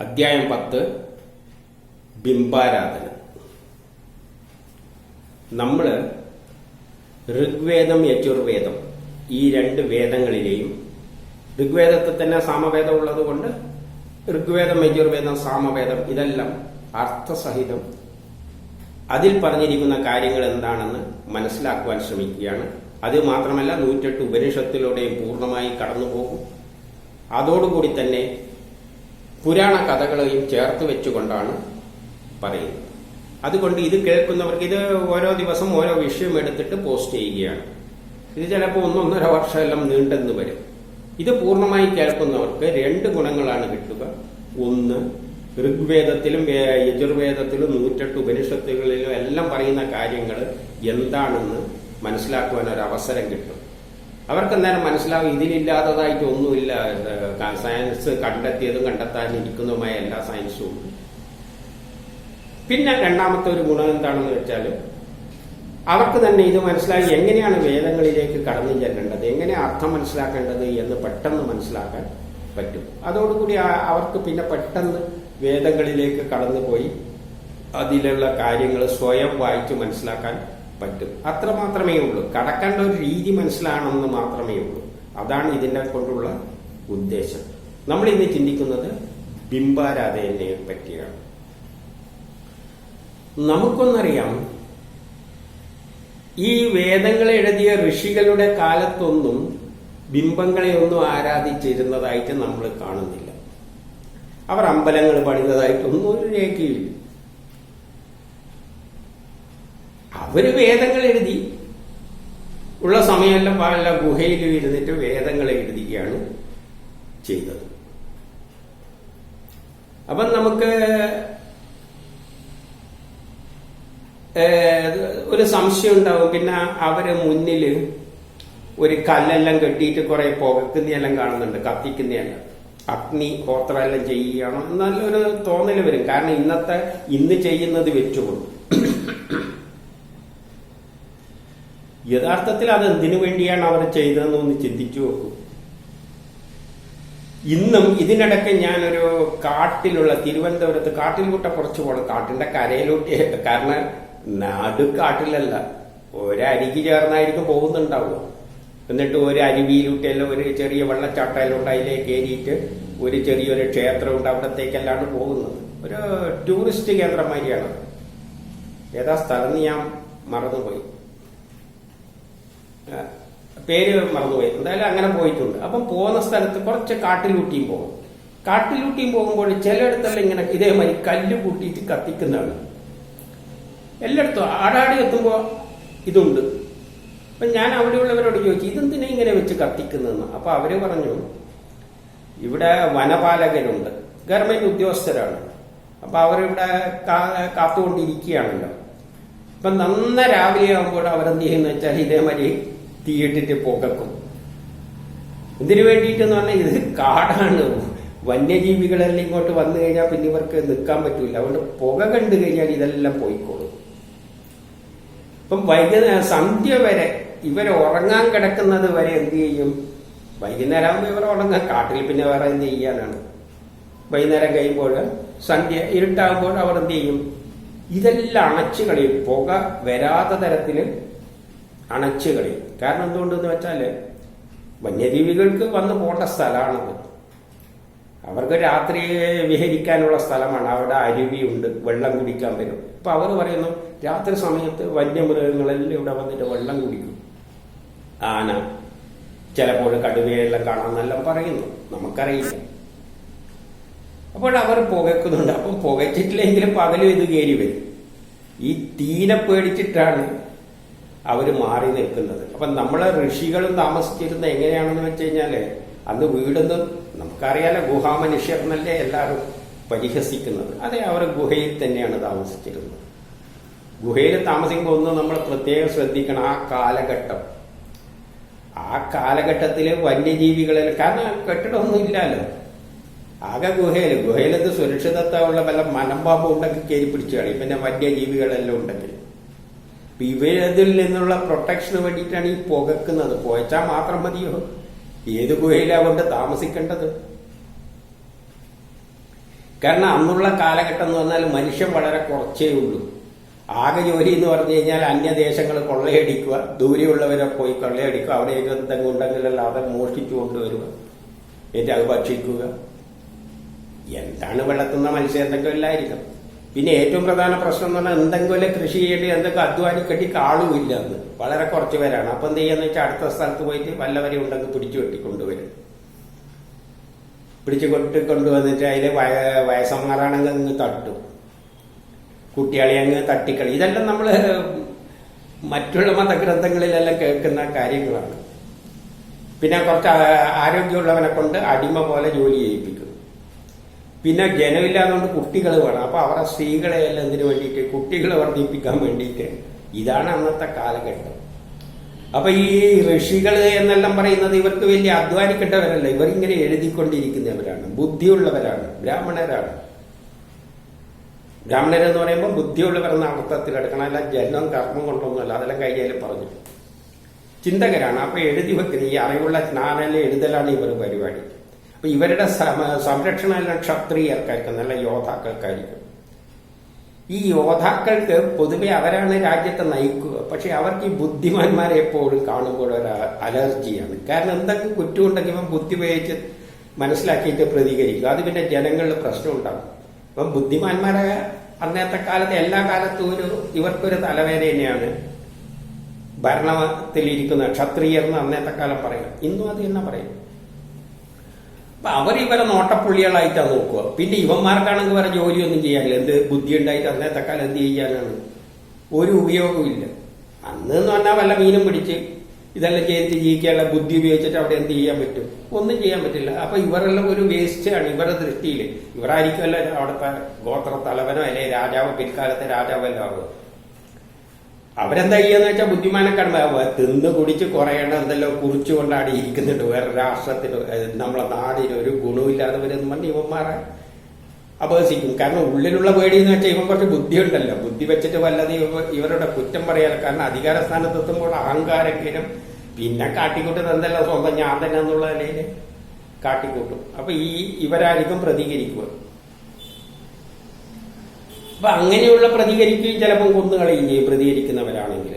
അധ്യായം 10 ബിംബാരാധന. നമ്മൾ ഋഗ്വേദം, യജുർവേദം ഈ രണ്ട് വേദങ്ങളിലെയും, ഋഗ്വേദത്തിൽ തന്നെ സാമവേദം ഉള്ളത് കൊണ്ട് ഋഗ്വേദം, യജുർവേദം, സാമവേദം ഇതെല്ലാം അർത്ഥസഹിതം അതിൽ പറഞ്ഞിരിക്കുന്ന കാര്യങ്ങൾ എന്താണെന്ന് മനസ്സിലാക്കുവാൻ ശ്രമിക്കുകയാണ്. അത് മാത്രമല്ല 108 ഉപനിഷത്തിലൂടെയും പൂർണ്ണമായി കടന്നുപോകും. അതോടുകൂടി തന്നെ പുരാണ കഥകളെയും ചേർത്ത് വെച്ചുകൊണ്ടാണ് പറയുന്നത്. അതുകൊണ്ട് ഇത് കേൾക്കുന്നവർക്ക് ഇത് ഓരോ ദിവസം ഓരോ വിഷയം എടുത്തിട്ട് പോസ്റ്റ് ചെയ്യുകയാണ്. ഇത് ചിലപ്പോൾ 1-1.5 വർഷമെല്ലാം നീണ്ടെന്ന് വരും. ഇത് പൂർണ്ണമായി കേൾക്കുന്നവർക്ക് 2 ഗുണങ്ങളാണ് കിട്ടുക. ഒന്ന്, ഋഗ്വേദത്തിലും യജുർവേദത്തിലും 108 ഉപനിഷത്തുകളിലും എല്ലാം പറയുന്ന കാര്യങ്ങൾ എന്താണെന്ന് മനസ്സിലാക്കുവാൻ ഒരു അവസരം കിട്ടും. അവർക്ക് എന്തായാലും മനസ്സിലാവും ഇതിലില്ലാത്തതായിട്ട് ഒന്നുമില്ല. സയൻസ് കണ്ടെത്തിയതും കണ്ടെത്താനിരിക്കുന്നതുമായ എല്ലാ സയൻസും ഉണ്ട്. പിന്നെ രണ്ടാമത്തെ ഒരു ഗുണം എന്താണെന്ന് വെച്ചാൽ അവർക്ക് തന്നെ ഇത് മനസ്സിലാക്കി എങ്ങനെയാണ് വേദങ്ങളിലേക്ക് കടന്നു ചെല്ലേണ്ടത്, എങ്ങനെ അർത്ഥം മനസ്സിലാക്കേണ്ടത് എന്ന് പെട്ടെന്ന് മനസ്സിലാക്കാൻ പറ്റും. അതോടുകൂടി അവർക്ക് പിന്നെ പെട്ടെന്ന് വേദങ്ങളിലേക്ക് കടന്നുപോയി അതിലുള്ള കാര്യങ്ങൾ സ്വയം വായിച്ച് മനസ്സിലാക്കാൻ പറ്റും. അത്ര മാത്രമേ ഉള്ളൂ. കടക്കേണ്ട ഒരു രീതി മനസ്സിലാണെന്ന് മാത്രമേ ഉള്ളൂ. അതാണ് ഇതിനെ കൊണ്ടുള്ള ഉദ്ദേശം. നമ്മൾ ഇന്ന് ചിന്തിക്കുന്നത് ബിംബാരാധനയെ പറ്റിയാണ്. നമുക്കൊന്നറിയാം, ഈ വേദങ്ങളെ എഴുതിയ ഋഷികളുടെ കാലത്തൊന്നും ബിംബങ്ങളെ ഒന്നും ആരാധിച്ചിരുന്നതായിട്ട് നമ്മൾ കാണുന്നില്ല. അവർ അമ്പലങ്ങൾ പണിതതായിട്ടൊന്നും ഒരു രേഖയില്ല. അവര് വേദങ്ങൾ എഴുതി ഉള്ള സമയമെല്ലാം പല ഗുഹയിൽ ഇരുന്നിട്ട് വേദങ്ങൾ എഴുതുകയാണ് ചെയ്തത്. അപ്പം നമുക്ക് ഒരു സംശയം ഉണ്ടാവും. പിന്നെ അവര് മുന്നിൽ ഒരു കല്ലെല്ലാം കെട്ടിയിട്ട് കുറെ പുകക്കുന്നതെല്ലാം കാണുന്നുണ്ട്, കത്തിക്കുന്നതെല്ലാം, അഗ്നി ഹോത്രമെല്ലാം ചെയ്യുകയാണോ എന്നല്ലൊരു തോന്നൽ വരും. കാരണം ഇന്ന് ചെയ്യുന്നത് വെച്ചുകൊണ്ട് യഥാർത്ഥത്തിൽ അത് എന്തിനു വേണ്ടിയാണ് അവർ ചെയ്തതെന്നൊന്ന് ചിന്തിച്ചു നോക്കൂ. ഇന്നും ഇതിനിടയ്ക്ക് ഞാനൊരു കാട്ടിലുള്ള തിരുവനന്തപുരത്ത് കാട്ടിൽകൂട്ട കുറച്ച് പോകണം, കാട്ടിന്റെ കരയിലോട്ട്. കാരണം കാട്ടിലല്ല, ഒരരികി ചേർന്നായിരിക്കും പോകുന്നുണ്ടാവുക. എന്നിട്ട് ഒരു അരുവിയിലൂട്ടെല്ലാം ഒരു ചെറിയ വെള്ളച്ചാട്ടയിലോട്ട് അതിലേക്ക് കയറിയിട്ട് ഒരു ചെറിയൊരു ക്ഷേത്രമുണ്ട്, അവിടത്തേക്കല്ലാണ് പോകുന്നത്. ഒരു ടൂറിസ്റ്റ് കേന്ദ്രമാരിയാണ്. ഏതാ സ്ഥലം ഞാൻ മറന്നുപോയി, പേര് മറന്നുപോയി. എന്തായാലും അങ്ങനെ പോയിട്ടുണ്ട്. അപ്പം പോകുന്ന സ്ഥലത്ത് കുറച്ച് കാട്ടിലൂട്ടിയും പോകും. കാട്ടിലൂട്ടിയും പോകുമ്പോൾ ചിലയിടത്തെല്ലാം ഇങ്ങനെ ഇതേമാതിരി കല്ല് കൂട്ടിയിട്ട് കത്തിക്കുന്നതാണ്. എല്ലായിടത്തും ആടാടി എത്തുമ്പോൾ ഇതുണ്ട്. അപ്പൊ ഞാൻ അവിടെയുള്ളവരോട് ചോദിച്ചു, ഇതെന്തിനാ ഇങ്ങനെ വെച്ച് കത്തിക്കുന്നതെന്ന്. അപ്പൊ അവര് പറഞ്ഞു, ഇവിടെ വനപാലകരുണ്ട്, ഗവൺമെന്റ് ഉദ്യോഗസ്ഥരാണ്. അപ്പൊ അവരിവിടെ കാത്തുകൊണ്ടിരിക്കുകയാണല്ലോ. അപ്പൊ നന്ന രാവിലെ ആകുമ്പോൾ അവരെന്ത് ചെയ്യുന്ന വെച്ചാൽ ഇതേമാതിരി തീയിട്ടിട്ട് പുകക്കും. ഇതിനു വേണ്ടിയിട്ടെന്ന് പറഞ്ഞാൽ ഇത് കാടാണ്, വന്യജീവികളെല്ലാം ഇങ്ങോട്ട് വന്നു കഴിഞ്ഞാൽ പിന്നെ ഇവർക്ക് നിൽക്കാൻ പറ്റൂല. അതുകൊണ്ട് പുക കണ്ടു കഴിഞ്ഞാൽ ഇതെല്ലാം പോയിക്കോളും. ഇപ്പം സന്ധ്യ വരെ ഇവർ ഉറങ്ങാൻ കിടക്കുന്നത് വരെ എന്ത് ചെയ്യും, വൈകുന്നേരം ആകുമ്പോൾ ഇവർ ഉറങ്ങാൻ, കാട്ടിൽ പിന്നെ വേറെ എന്ത് ചെയ്യാനാണ്. വൈകുന്നേരം കഴിയുമ്പോൾ സന്ധ്യ ഇരുട്ടാകുമ്പോൾ അവർ എന്ത് ചെയ്യും, ഇതെല്ലാം അണച്ചു കളയും. പുക വരാത്ത തരത്തില് അണച്ചു കളയും. കാരണം എന്തുകൊണ്ടെന്ന് വെച്ചാല് വന്യജീവികൾക്ക് വന്ന് പോകേണ്ട സ്ഥലമാണത്. അവർക്ക് രാത്രി വിഹരിക്കാനുള്ള സ്ഥലമാണ്. അവിടെ അരുവിയുണ്ട്, വെള്ളം കുടിക്കാൻ വരും. അപ്പൊ അവർ പറയുന്നു, രാത്രി സമയത്ത് വന്യമൃഗങ്ങളെല്ലാം ഇവിടെ വന്നിട്ട് വെള്ളം കുടിക്കും. ആന, ചിലപ്പോൾ കടുവയെല്ലാം കാണാമെന്നെല്ലാം പറയുന്നു, നമുക്കറിയില്ല. അപ്പോൾ അവർ പുകയ്ക്കുന്നുണ്ട്. അപ്പം പുകച്ചിട്ടില്ലെങ്കിലും പകലും ഇത് കയറി വരും. ഈ തീനെ പേടിച്ചിട്ടാണ് അവര് മാറി നിൽക്കുന്നത്. അപ്പൊ നമ്മളെ ഋഷികളും താമസിച്ചിരുന്ന എങ്ങനെയാണെന്ന് വെച്ച് കഴിഞ്ഞാല്, അന്ന് വീടൊന്നും നമുക്കറിയാലോ, ഗുഹാമനുഷ്യർ എന്നല്ലേ എല്ലാവരും പരിഹസിക്കുന്നത്. അതെ, അവർ ഗുഹയിൽ തന്നെയാണ് താമസിച്ചിരുന്നത്. ഗുഹയിൽ താമസിക്കുമ്പോൾ ഒന്ന് നമ്മൾ പ്രത്യേകം ശ്രദ്ധിക്കണം, ആ കാലഘട്ടത്തില് വന്യജീവികളിൽ, കാരണം കെട്ടിടമൊന്നും ഇല്ലല്ലോ, ആകെ ഗുഹയിലത് സുരക്ഷിതത്വമുള്ള വല്ല മനംപാമ്പ് ഉണ്ടെങ്കിൽ കയറി പിടിച്ചു കളയും. പിന്നെ വന്യജീവികളെല്ലാം ഉണ്ടെങ്കിൽ ഇവരിൽ നിന്നുള്ള പ്രൊട്ടക്ഷന് വേണ്ടിയിട്ടാണ് ഈ പുകക്കുന്നത്. പുകച്ചാൽ മാത്രം മതിയോ? ഏത് ഗുഹയിലാ കൊണ്ട് താമസിക്കേണ്ടത്? കാരണം അന്നുള്ള കാലഘട്ടം എന്ന് പറഞ്ഞാൽ മനുഷ്യൻ വളരെ കുറച്ചേ ഉള്ളൂ. ആകെ ജോലി എന്ന് പറഞ്ഞു കഴിഞ്ഞാൽ അന്യദേശങ്ങൾ കൊള്ളയടിക്കുക, ദൂരെയുള്ളവരെ പോയി കൊള്ളയടിക്കുക, അവിടെയൊക്കെ എന്തെങ്കിലും ഉണ്ടെങ്കിലല്ലാതെ മോഷ്ടിച്ചു കൊണ്ടുവരിക, എന്നിട്ട് അത് ഭക്ഷിക്കുക. എന്താണ് വെള്ളത്തുന്ന മത്സ്യം എന്തെങ്കിലും ഇല്ലായിരിക്കും. പിന്നെ ഏറ്റവും പ്രധാന പ്രശ്നം എന്ന് പറഞ്ഞാൽ എന്തെങ്കിലും കൃഷി ചെയ്യേണ്ടി എന്തൊക്കെ അധ്വാനിക്കെട്ടി ആളുമില്ല എന്ന്, വളരെ കുറച്ച് പേരാണ്. അപ്പൊ എന്ത് ചെയ്യാന്ന് വെച്ചാൽ അടുത്ത സ്ഥലത്ത് പോയിട്ട് വല്ലവരെ ഉണ്ടെങ്കിൽ പിടിച്ചു വെട്ടിക്കൊണ്ടുവരും. പിടിച്ചു കൊണ്ടുവന്നിട്ട് അതിൽ വയസ്സന്മാരാണെങ്കിൽ അങ്ങ് തട്ടും, കുട്ടികളെ അങ്ങ് തട്ടിക്കളി. ഇതെല്ലാം നമ്മൾ മറ്റുള്ള മതഗ്രന്ഥങ്ങളിലെല്ലാം കേൾക്കുന്ന കാര്യങ്ങളാണ്. പിന്നെ കുറച്ച് ആരോഗ്യമുള്ളവനെ കൊണ്ട് അടിമ പോലെ ജോലി ചെയ്യിപ്പിക്കും. പിന്നെ ജനമില്ലാതുകൊണ്ട് കുട്ടികൾ വേണം. അപ്പൊ അവരുടെ സ്ത്രീകളെയെല്ലാം എന്തിനു വേണ്ടിയിട്ട്, കുട്ടികളെ വർദ്ധിപ്പിക്കാൻ വേണ്ടിയിട്ട്. ഇതാണ് അന്നത്തെ കാലഘട്ടം. അപ്പൊ ഈ ഋഷികൾ എന്നെല്ലാം പറയുന്നത് ഇവർക്ക് വലിയ അധ്വാനിക്കേണ്ടവരല്ല, ഇവരിങ്ങനെ എഴുതിക്കൊണ്ടിരിക്കുന്നവരാണ്, ബുദ്ധിയുള്ളവരാണ്, ബ്രാഹ്മണരാണ്. ബ്രാഹ്മണരെന്ന് പറയുമ്പോൾ ബുദ്ധിയുള്ളവരെന്ന അർത്ഥത്തിൽ എടുക്കണം, അല്ല ജന്മം കർമ്മം കൊണ്ടൊന്നുമല്ല. അതെല്ലാം കഴിഞ്ഞാലും പറഞ്ഞു ചിന്തകരാണ്. അപ്പൊ എഴുതി വെക്കുന്ന ഈ അറിവുള്ള ജ്ഞാനല്ലേ എഴുതലാണ് ഇവർ പരിപാടി. അപ്പൊ ഇവരുടെ സംരക്ഷണം എല്ലാം ക്ഷത്രിയർക്കായിരിക്കും, നല്ല യോദ്ധാക്കൾക്കായിരിക്കും. ഈ യോദ്ധാക്കൾക്ക് പൊതുവെ അവരാണ് രാജ്യത്തെ നയിക്കുക. പക്ഷെ അവർക്ക് ഈ ബുദ്ധിമാന്മാരെ എപ്പോഴും കാണുമ്പോൾ ഒരു അലർജിയാണ്. കാരണം എന്തെങ്കിലും കുറ്റമുണ്ടെങ്കിൽ ഇവൻ ബുദ്ധി ഉപയോഗിച്ച് മനസ്സിലാക്കിയിട്ട് പ്രതികരിക്കും. അത് പിന്നെ ജനങ്ങളിൽ പ്രശ്നം ഉണ്ടാകും. അപ്പം ബുദ്ധിമാന്മാരെ അന്നത്തെ കാലത്ത് എല്ലാ കാലത്തും ഇവർക്കൊരു തലവേദന തന്നെയാണ് ഭരണത്തിലിരിക്കുന്ന ക്ഷത്രിയർ എന്ന് അന്നത്തെ കാലം പറയും. ഇന്നും അത് തന്നെ പറയും. അപ്പൊ അവർ ഇവരെ നോട്ടപ്പുള്ളികളായിട്ടാണ് നോക്കുക. പിന്നെ ഇവന്മാർക്കാണെങ്കിൽ വേറെ ജോലിയൊന്നും ചെയ്യാനില്ല. എന്ത് ബുദ്ധി ഉണ്ടായിട്ട് അന്നത്തെ കാലം എന്ത് ചെയ്യാനാണ്? ഒരു ഉപയോഗമില്ല. അന്ന് എന്ന് പറഞ്ഞാൽ വല്ല മീനും പിടിച്ച് ഇതെല്ലാം ചെയ്തിട്ട് ജീവിക്കാനുള്ള ബുദ്ധി ഉപയോഗിച്ചിട്ട് അവിടെ എന്ത് ചെയ്യാൻ പറ്റും? ഒന്നും ചെയ്യാൻ പറ്റില്ല. അപ്പൊ ഇവരെല്ലാം ഒരു വേസ്റ്റാണ് ഇവരുടെ ദൃഷ്ടിയിൽ. ഇവരായിരിക്കുമല്ലോ അവിടുത്തെ ഗോത്ര തലവനോ അല്ലെ രാജാവ്, പിൽക്കാലത്തെ രാജാവല്ലോ ആവുക. അവരെന്താ ചെയ്യാന്ന് വെച്ചാൽ ബുദ്ധിമാനെ കാണുമ്പോ തിന്ന് കുടിച്ച് കുറയണം എന്തെല്ലോ കുറിച്ചുകൊണ്ടാണ് ഇരിക്കുന്നുണ്ട്. വേറെ രാഷ്ട്രത്തിന്, നമ്മളെ നാടിന് ഒരു ഗുണമില്ലാത്തവരെന്ന് പറഞ്ഞ് ഇവന്മാരെ അപഹസിക്കും. കാരണം ഉള്ളിലുള്ള പേടി എന്ന് വെച്ചാൽ ഇവൻ കുറച്ച് ബുദ്ധിയുണ്ടല്ലോ, ബുദ്ധി വെച്ചിട്ട് വല്ലത് ഇവരുടെ കുറ്റം പറയാൻ. കാരണം അധികാര സ്ഥാനത്തെത്തുമ്പോൾ അഹങ്കാരത്തിനും പിന്നെ കാട്ടിക്കൂട്ടുന്നത് എന്തല്ലോ സ്വന്തം ഞാൻ തന്നെ എന്നുള്ള നിലയിൽ കാട്ടിക്കൂട്ടും. അപ്പൊ ഇവരായിരിക്കും പ്രതികരിക്കുക. അപ്പൊ അങ്ങനെയുള്ള പ്രതികരിക്കുകയും ചിലപ്പോൾ കൊന്നുകളയും ചെയ്യും പ്രതികരിക്കുന്നവരാണെങ്കിൽ.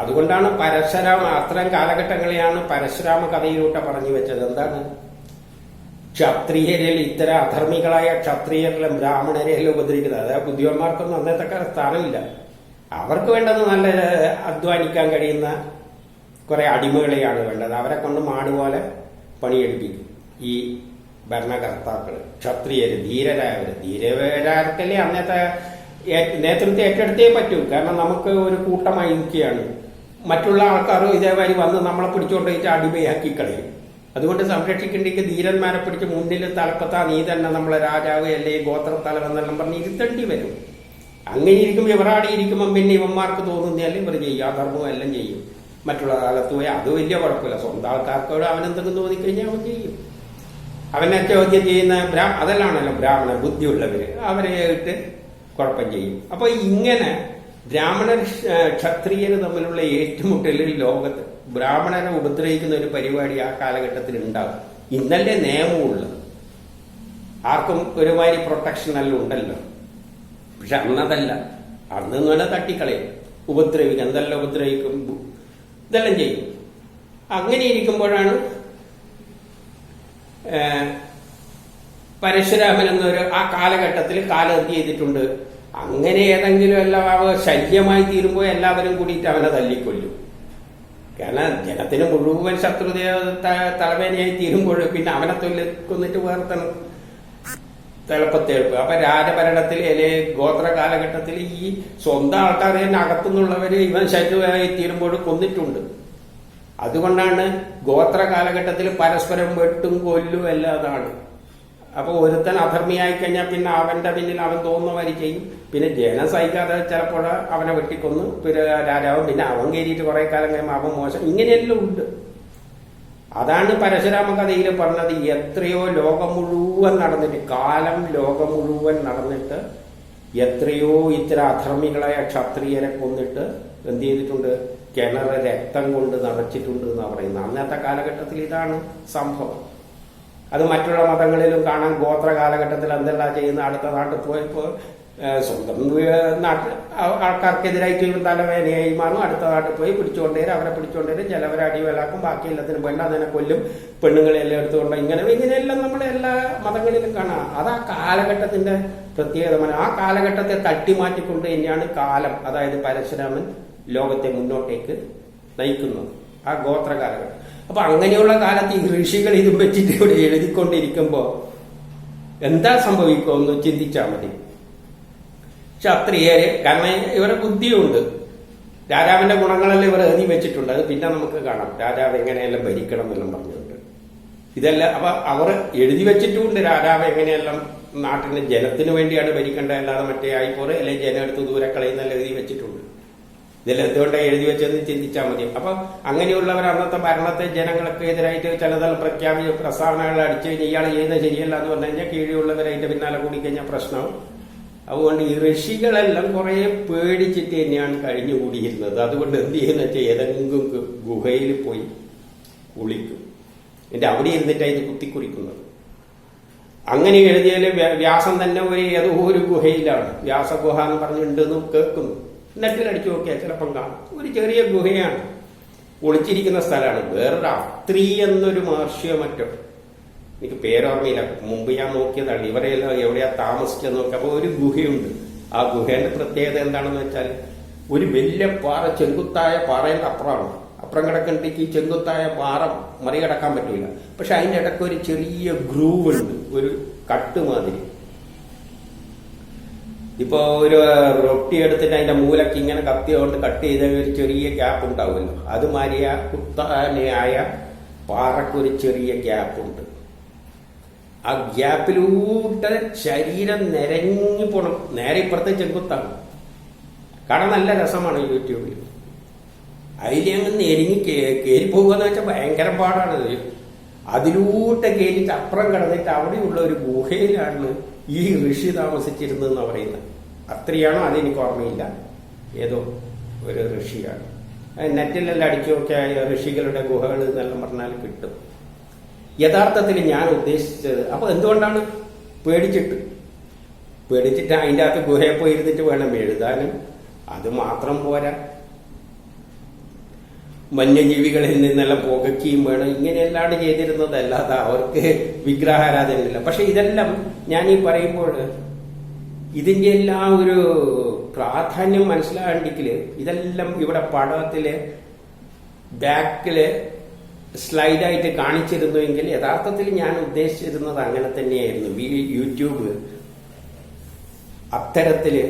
അതുകൊണ്ടാണ് പരശുരാമ അത്തരം കാലഘട്ടങ്ങളെയാണ് പരശുരാമ കഥയിലൂടെ പറഞ്ഞു വെച്ചത്. എന്താണ്? ക്ഷത്രിയരിൽ ഇത്തരം അധർമ്മികളായ ക്ഷത്രിയരിലും ബ്രാഹ്മണരെല്ലാം ഉപദ്രവിക്കുന്നത്. അതായത് ബുദ്ധിമാന്മാർക്കൊന്നും അന്നത്തെ സ്ഥാനമില്ല. അവർക്ക് വേണ്ടത് നല്ല അധ്വാനിക്കാൻ കഴിയുന്ന കുറെ അടിമകളെയാണ് വേണ്ടത്. അവരെ കൊണ്ട് മാടുപോലെ പണിയെടുപ്പിക്കും ഈ ഭരണകർത്താക്കൾ. ക്ഷത്രിയര്, ധീരരായവരല്ലേ അന്നത്തെ നേതൃത്വം ഏറ്റെടുത്തേ പറ്റൂ. കാരണം നമുക്ക് ഒരു കൂട്ടമായി നിൽക്കുകയാണ്. മറ്റുള്ള ആൾക്കാരും ഇതേമാതിരി വന്ന് നമ്മളെ പിടിച്ചുകൊണ്ട് പോയിട്ട് അടിമയാക്കി കളയും. അതുകൊണ്ട് സംരക്ഷിക്കേണ്ടെങ്കിൽ ധീരന്മാരെ പിടിച്ച് മുന്നിൽ തലപ്പത്താ നീ തന്നെ നമ്മളെ രാജാവ് അല്ലേ ഗോത്രത്തലവൻ എന്നെല്ലാം പറഞ്ഞ് ഇരുത്തേണ്ടി വരും. അങ്ങനെ ഇരിക്കുമ്പോൾ ഇവരാടി ഇരിക്കുമ്പോൾ പിന്നെ ഇവന്മാർക്ക് തോന്നുന്നതല്ലേ ഇവർ ചെയ്യും, അധർമ്മവും എല്ലാം ചെയ്യും. മറ്റുള്ള കാലത്ത് പോയി അത് വലിയ കുഴപ്പമില്ല. സ്വന്തം ആൾക്കാർക്കോട് അവനെന്തെങ്കിലും തോന്നിക്കഴിഞ്ഞാൽ അവൻ ചെയ്യും. അവനെ ചോദ്യം ചെയ്യുന്ന അതെല്ലാണല്ലോ ബ്രാഹ്മണ ബുദ്ധിയുള്ളവര്, അവരെ ഇട്ട് കുഴപ്പം ചെയ്യും. അപ്പൊ ഇങ്ങനെ ബ്രാഹ്മണർ ക്ഷത്രിയര് തമ്മിലുള്ള ഏറ്റുമുട്ടലിൽ ലോകത്ത് ബ്രാഹ്മണനെ ഉപദ്രവിക്കുന്ന ഒരു പരിപാടി ആ കാലഘട്ടത്തിൽ ഉണ്ടാകും. ഇന്നല്ലേ നിയമമുള്ളത്, ആർക്കും ഒരുമാതിരി പ്രൊട്ടക്ഷൻ എല്ലാം ഉണ്ടല്ലോ. പക്ഷെ അന്നതല്ല. അന്ന് തന്നെ തട്ടിക്കളയും, ഉപദ്രവിക്കും, എന്തെല്ലാം ഉപദ്രവിക്കും, ഇതെല്ലാം ചെയ്യും. അങ്ങനെ ഇരിക്കുമ്പോഴാണ് പരശുരാമൻ എന്നൊരു ആ കാലഘട്ടത്തിൽ കാലം എന്ത് ചെയ്തിട്ടുണ്ട്, അങ്ങനെ ഏതെങ്കിലും എല്ലാം ശല്യമായി തീരുമ്പോൾ എല്ലാവരും കൂടിയിട്ട് അവനെ തല്ലിക്കൊല്ലും. കാരണം ജനത്തിന് മുഴുവൻ ശത്രുതയ തലവേനയായി തീരുമ്പോൾ പിന്നെ അവനെ കൊന്നിട്ട് വേർത്തണം തിളപ്പത്തേൽപ്പ്. അപ്പൊ രാജഭരണത്തിൽ അല്ലെ ഗോത്ര കാലഘട്ടത്തിൽ ഈ സ്വന്തം ആൾക്കാരെ തന്നെ അകത്തുനിന്നുള്ളവര് ഇവൻ ശത്രുവായി തീരുമ്പോൾ കൊന്നിട്ടുണ്ട്. അതുകൊണ്ടാണ് ഗോത്ര കാലഘട്ടത്തിൽ പരസ്പരം വെട്ടും കൊല്ലും എല്ലാം അതാണ്. അപ്പൊ ഒരുത്തൻ അധർമ്മിയായി കഴിഞ്ഞാൽ പിന്നെ അവന്റെ പിന്നിൽ അവൻ തോന്നുന്നവര് ചെയ്യും. പിന്നെ ജനം സഹിക്കാതെ ചിലപ്പോൾ അവനെ വെട്ടിക്കൊന്നു പിന്നെ രാജാവും പിന്നെ അവൻ കയറിയിട്ട് കുറെ കാലം കഴിയുമ്പോൾ അവൻ മോശം. ഇങ്ങനെയെല്ലാം ഉണ്ട്. അതാണ് പരശുരാമ കഥയിൽ പറഞ്ഞത്. എത്രയോ ലോകം മുഴുവൻ നടന്നിട്ട്, കാലം ലോകം മുഴുവൻ നടന്നിട്ട് എത്രയോ ഇത്തരം അധർമ്മികളായ ക്ഷത്രിയരെ കൊന്നിട്ട് എന്ത് ചെയ്തിട്ടുണ്ട്, കിണറ് രക്തം കൊണ്ട് നിറച്ചിട്ടുണ്ട് എന്നാ പറയുന്നത്. അന്നത്തെ കാലഘട്ടത്തിൽ ഇതാണ് സംഭവം. അത് മറ്റുള്ള മതങ്ങളിലും കാണാൻ ഗോത്ര കാലഘട്ടത്തിൽ എന്തെല്ലാം ചെയ്യുന്ന അടുത്ത നാട്ടിൽ പോയപ്പോൾ സ്വന്തം നാട്ടിൽ ആൾക്കാർക്കെതിരായിട്ട് തലവേദനയായി മാറും. അടുത്ത നാട്ടിൽ പോയി പിടിച്ചുകൊണ്ടേരും, അവരെ പിടിച്ചുകൊണ്ടേരും, ചിലവരെ അടിവേലാക്കും, ബാക്കി എല്ലാത്തിനും വേണ്ട അതിനെ കൊല്ലും, പെണ്ണുങ്ങളെല്ലാം എടുത്തുകൊണ്ട് ഇങ്ങനെയെല്ലാം നമ്മൾ എല്ലാ മതങ്ങളിലും കാണാം. അത് ആ കാലഘട്ടത്തിന്റെ പ്രത്യേകതമാണ്. ആ കാലഘട്ടത്തെ തട്ടിമാറ്റിക്കൊണ്ട് തന്നെയാണ് കാലം, അതായത് പരശുരാമൻ ലോകത്തെ മുന്നോട്ടേക്ക് നയിക്കുന്നത്, ആ ഗോത്ര കാലഘട്ടം. അപ്പൊ അങ്ങനെയുള്ള കാലത്ത് ഈ ഋഷികൾ ഇതും വെച്ചിട്ട് ഇവിടെ എഴുതിക്കൊണ്ടിരിക്കുമ്പോ എന്താ സംഭവിക്കുമെന്ന് ചിന്തിച്ചാൽ മതി. ക്ഷത്രിയര്, കാരണം ഇവരെ ബുദ്ധിയുണ്ട്, രാജാവിന്റെ ഗുണങ്ങളെല്ലാം ഇവർ എഴുതി വെച്ചിട്ടുണ്ട്. അത് പിന്നെ നമുക്ക് കാണാം, രാജാവ് എങ്ങനെയെല്ലാം ഭരിക്കണം എന്നെല്ലാം പറഞ്ഞുകൊണ്ട്. ഇതെല്ലാം അപ്പൊ അവർ എഴുതി വെച്ചിട്ടുമുണ്ട്, രാജാവ് എങ്ങനെയെല്ലാം നാട്ടിന് ജനത്തിന് വേണ്ടിയാണ് ഭരിക്കേണ്ടത്, അല്ലാതെ മറ്റേ ആയിപ്പോറ് അല്ലെങ്കിൽ ജനം എടുത്ത് ദൂരെ കളയുന്നെല്ലാം എഴുതി വെച്ചിട്ടുണ്ട്. ഇതെല്ലാം എന്തുകൊണ്ടാണ് എഴുതി വെച്ചതെന്ന് ചിന്തിച്ചാൽ മതി. അപ്പൊ അങ്ങനെയുള്ളവർ അന്നത്തെ ഭരണത്തെ ജനങ്ങൾക്ക് എതിരായിട്ട് ചിലതെല്ലാം പ്രഖ്യാപിച്ച പ്രസ്താവനകൾ അടിച്ചു കഴിഞ്ഞാൽ ഇയാൾ ചെയ്യുന്നത് ശരിയല്ല എന്ന് പറഞ്ഞു കഴിഞ്ഞാൽ കീഴിലുള്ളവരായിട്ട് പിന്നാലെ കൂടി കഴിഞ്ഞാൽ പ്രശ്നവും. അതുകൊണ്ട് ഈ ഋഷികളെല്ലാം കുറെ പേടിച്ചിട്ട് തന്നെയാണ് കഴിഞ്ഞുകൂടിയിരുന്നത്. അതുകൊണ്ട് എന്ത് ചെയ്യുന്ന വെച്ചാൽ ഏതെങ്കിലും ഗുഹയിൽ പോയി കുളിക്കും, എന്നിട്ട് അവിടെ ഇരുന്നിട്ടാണ് ഇത് കുത്തിക്കുറിക്കുന്നത്. അങ്ങനെ എഴുതിയാല് വ്യാസം തന്നെ ഏതോ ഒരു ഗുഹയിലാണ്, വ്യാസഗുഹ എന്ന് പറഞ്ഞിട്ടുണ്ടെന്ന് കേൾക്കുന്നു. നെറ്റിൽ അടിച്ചു നോക്കിയാൽ ചിലപ്പം കാണും, ഒരു ചെറിയ ഗുഹയാണ്, ഒളിച്ചിരിക്കുന്ന സ്ഥലമാണ്. വേറൊരു അത്രി എന്നൊരു മഹർഷിയോ മറ്റോ, എനിക്ക് പേരോർമ്മയില്ല, മുമ്പ് ഞാൻ നോക്കിയതാണ്. ഇവരെല്ലാം എവിടെയാ താമസിച്ചെന്ന് നോക്കി. അപ്പൊ ഒരു ഗുഹയുണ്ട്. ആ ഗുഹേന്റെ പ്രത്യേകത എന്താണെന്ന് വെച്ചാൽ ഒരു വലിയ പാറ, ചെങ്കുത്തായ പാറയുടെ അപ്പുറമാണ്. അപ്പുറം കിടക്കുന്നുണ്ടെങ്കിൽ ഈ ചെങ്കുത്തായ പാറ മറികടക്കാൻ പറ്റൂല. പക്ഷെ അതിന്റെ ഇടയ്ക്ക് ഒരു ചെറിയ ഗ്രൂവ് ഉണ്ട്, ഒരു കട്ട് മാതിരി. ഇപ്പൊ ഒരു റൊട്ടി എടുത്തിട്ട് അതിന്റെ മൂലക്ക് ഇങ്ങനെ കത്തി കൊണ്ട് കട്ട് ചെയ്ത ഒരു ചെറിയ ഗ്യാപ്പ് ഉണ്ടാവുമല്ലോ, അതുമാതിരി ആ കുത്തനെയായ പാറക്ക് ഒരു ചെറിയ ഗ്യാപ്പ് ഉണ്ട്. ആ ഗ്യാപ്പിലൂടെ ശരീരം നിരങ്ങി പോണം. നേരെ ഇപ്പുറത്തെ ചെങ്കുത്താണ്, കാണാൻ നല്ല രസമാണ് യൂട്യൂബിൽ. അതിലങ്ങ് നെരുങ്ങി കയറി പോകുകയെന്ന് വെച്ചാൽ ഭയങ്കര പാടാണ്. അതിലൂടെ കയറിയിട്ട് അപ്പുറം കിടന്നിട്ട് അവിടെയുള്ള ഒരു ഗുഹയിലാണ് ഈ ഋഷി താമസിച്ചിരുന്നതെന്ന് പറയുന്നത്. അത്രയാണോ അതെനിക്ക് ഓർമ്മയില്ല, ഏതോ ഒരു ഋഷിയാണ്. നെറ്റിലെല്ലാം അടിച്ചു നോക്കിയാൽ ഋഷികളുടെ ഗുഹകൾ എന്നെല്ലാം പറഞ്ഞാൽ കിട്ടും. യഥാർത്ഥത്തിൽ ഞാൻ ഉദ്ദേശിച്ചത്, അപ്പൊ എന്തുകൊണ്ടാണ് പേടിച്ചിട്ട് അതിൻ്റെ അകത്ത് ഗുഹയെ പോയി ഇരുന്നിട്ട് വേണം എഴുതാനും. അത് മാത്രം പോരാ, വന്യജീവികളിൽ നിന്നെല്ലാം പുകയ്ക്കുകയും വേണം. ഇങ്ങനെയെല്ലാം ചെയ്തിരുന്നത്, അല്ലാതെ അവർക്ക് വിഗ്രഹാരാധനയില്ല. പക്ഷെ ഇതെല്ലാം ഞാൻ ഈ പറയുമ്പോൾ ഇതിന്റെ എല്ലാം ഒരു പ്രാധാന്യം മനസ്സിലാകണ്ടെങ്കിൽ ഇതെല്ലാം ഇവിടെ പടത്തില് ബാക്കില് സ്ലൈഡായിട്ട് കാണിച്ചിരുന്നുവെങ്കിൽ യഥാർത്ഥത്തിൽ ഞാൻ ഉദ്ദേശിച്ചിരുന്നത് അങ്ങനെ തന്നെയായിരുന്നു. യൂട്യൂബ് അത്തരത്തില്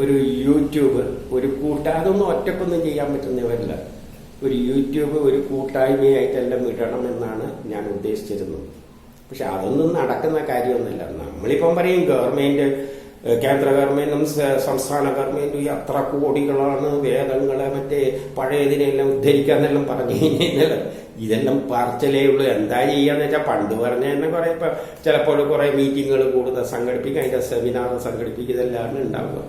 ഒരു യൂട്യൂബ് ഒരു അതൊന്നും ഒറ്റക്കൊന്നും ചെയ്യാൻ പറ്റുന്നവരല്ല. ഒരു യൂട്യൂബ് ഒരു കൂട്ടായ്മയായിട്ടെല്ലാം ഇടണമെന്നാണ് ഞാൻ ഉദ്ദേശിച്ചിരുന്നത്. പക്ഷെ അതൊന്നും നടക്കുന്ന കാര്യമൊന്നുമില്ല. നമ്മളിപ്പം പറയും ഗവൺമെന്റ്, കേന്ദ്ര ഗവൺമെന്റും സംസ്ഥാന ഗവൺമെന്റും എത്ര കോടികളാണ് വേദങ്ങളെ മറ്റേ പഴയതിനെല്ലാം ഉദ്ധരിക്കാന്നെല്ലാം പറഞ്ഞു കഴിഞ്ഞാൽ ഇതെല്ലാം പറച്ചലേ ഉള്ളൂ. എന്താ ചെയ്യാന്ന് വെച്ചാൽ പണ്ട് പറഞ്ഞ തന്നെ കുറെ ചിലപ്പോൾ കുറെ മീറ്റിങ്ങുകൾ കൂടുതൽ സംഘടിപ്പിക്കുക, അതിന്റെ സെമിനാർ സംഘടിപ്പിക്കുക, ഇതെല്ലാം ഉണ്ടാവുക.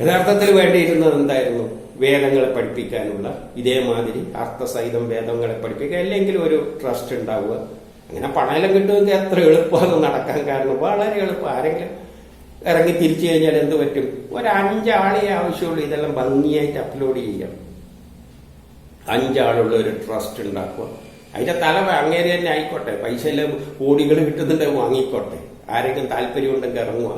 യഥാർത്ഥത്തിൽ വേണ്ടിയിരുന്നത് എന്തായിരുന്നു? വേദങ്ങളെ പഠിപ്പിക്കാനുള്ള ഇതേമാതിരി അർത്ഥസഹിതം വേദങ്ങളെ പഠിപ്പിക്കുക, അല്ലെങ്കിൽ ഒരു ട്രസ്റ്റ് ഉണ്ടാവുക. അങ്ങനെ പണമെല്ലാം കിട്ടുമെങ്കിൽ എത്ര എളുപ്പമാണ് നടക്കാൻ. കാരണം വളരെ എളുപ്പം. ആരെങ്കിലും ഇറങ്ങി തിരിച്ചു കഴിഞ്ഞാൽ എന്ത് പറ്റും? ഒരു 5 ആളെ ആവശ്യമുള്ളൂ ഇതെല്ലാം ഭംഗിയായിട്ട് അപ്ലോഡ് ചെയ്യാം. 5 ആളുള്ള ഒരു ട്രസ്റ്റ് ഉണ്ടാക്കുക. അതിന്റെ തലവ അങ്ങേര് തന്നെ ആയിക്കോട്ടെ, പൈസ എല്ലാം കോടികൾ കിട്ടുന്നുണ്ടെങ്കിൽ വാങ്ങിക്കോട്ടെ, ആരെങ്കിലും താല്പര്യമുണ്ടെങ്കിൽ ഇറങ്ങുക.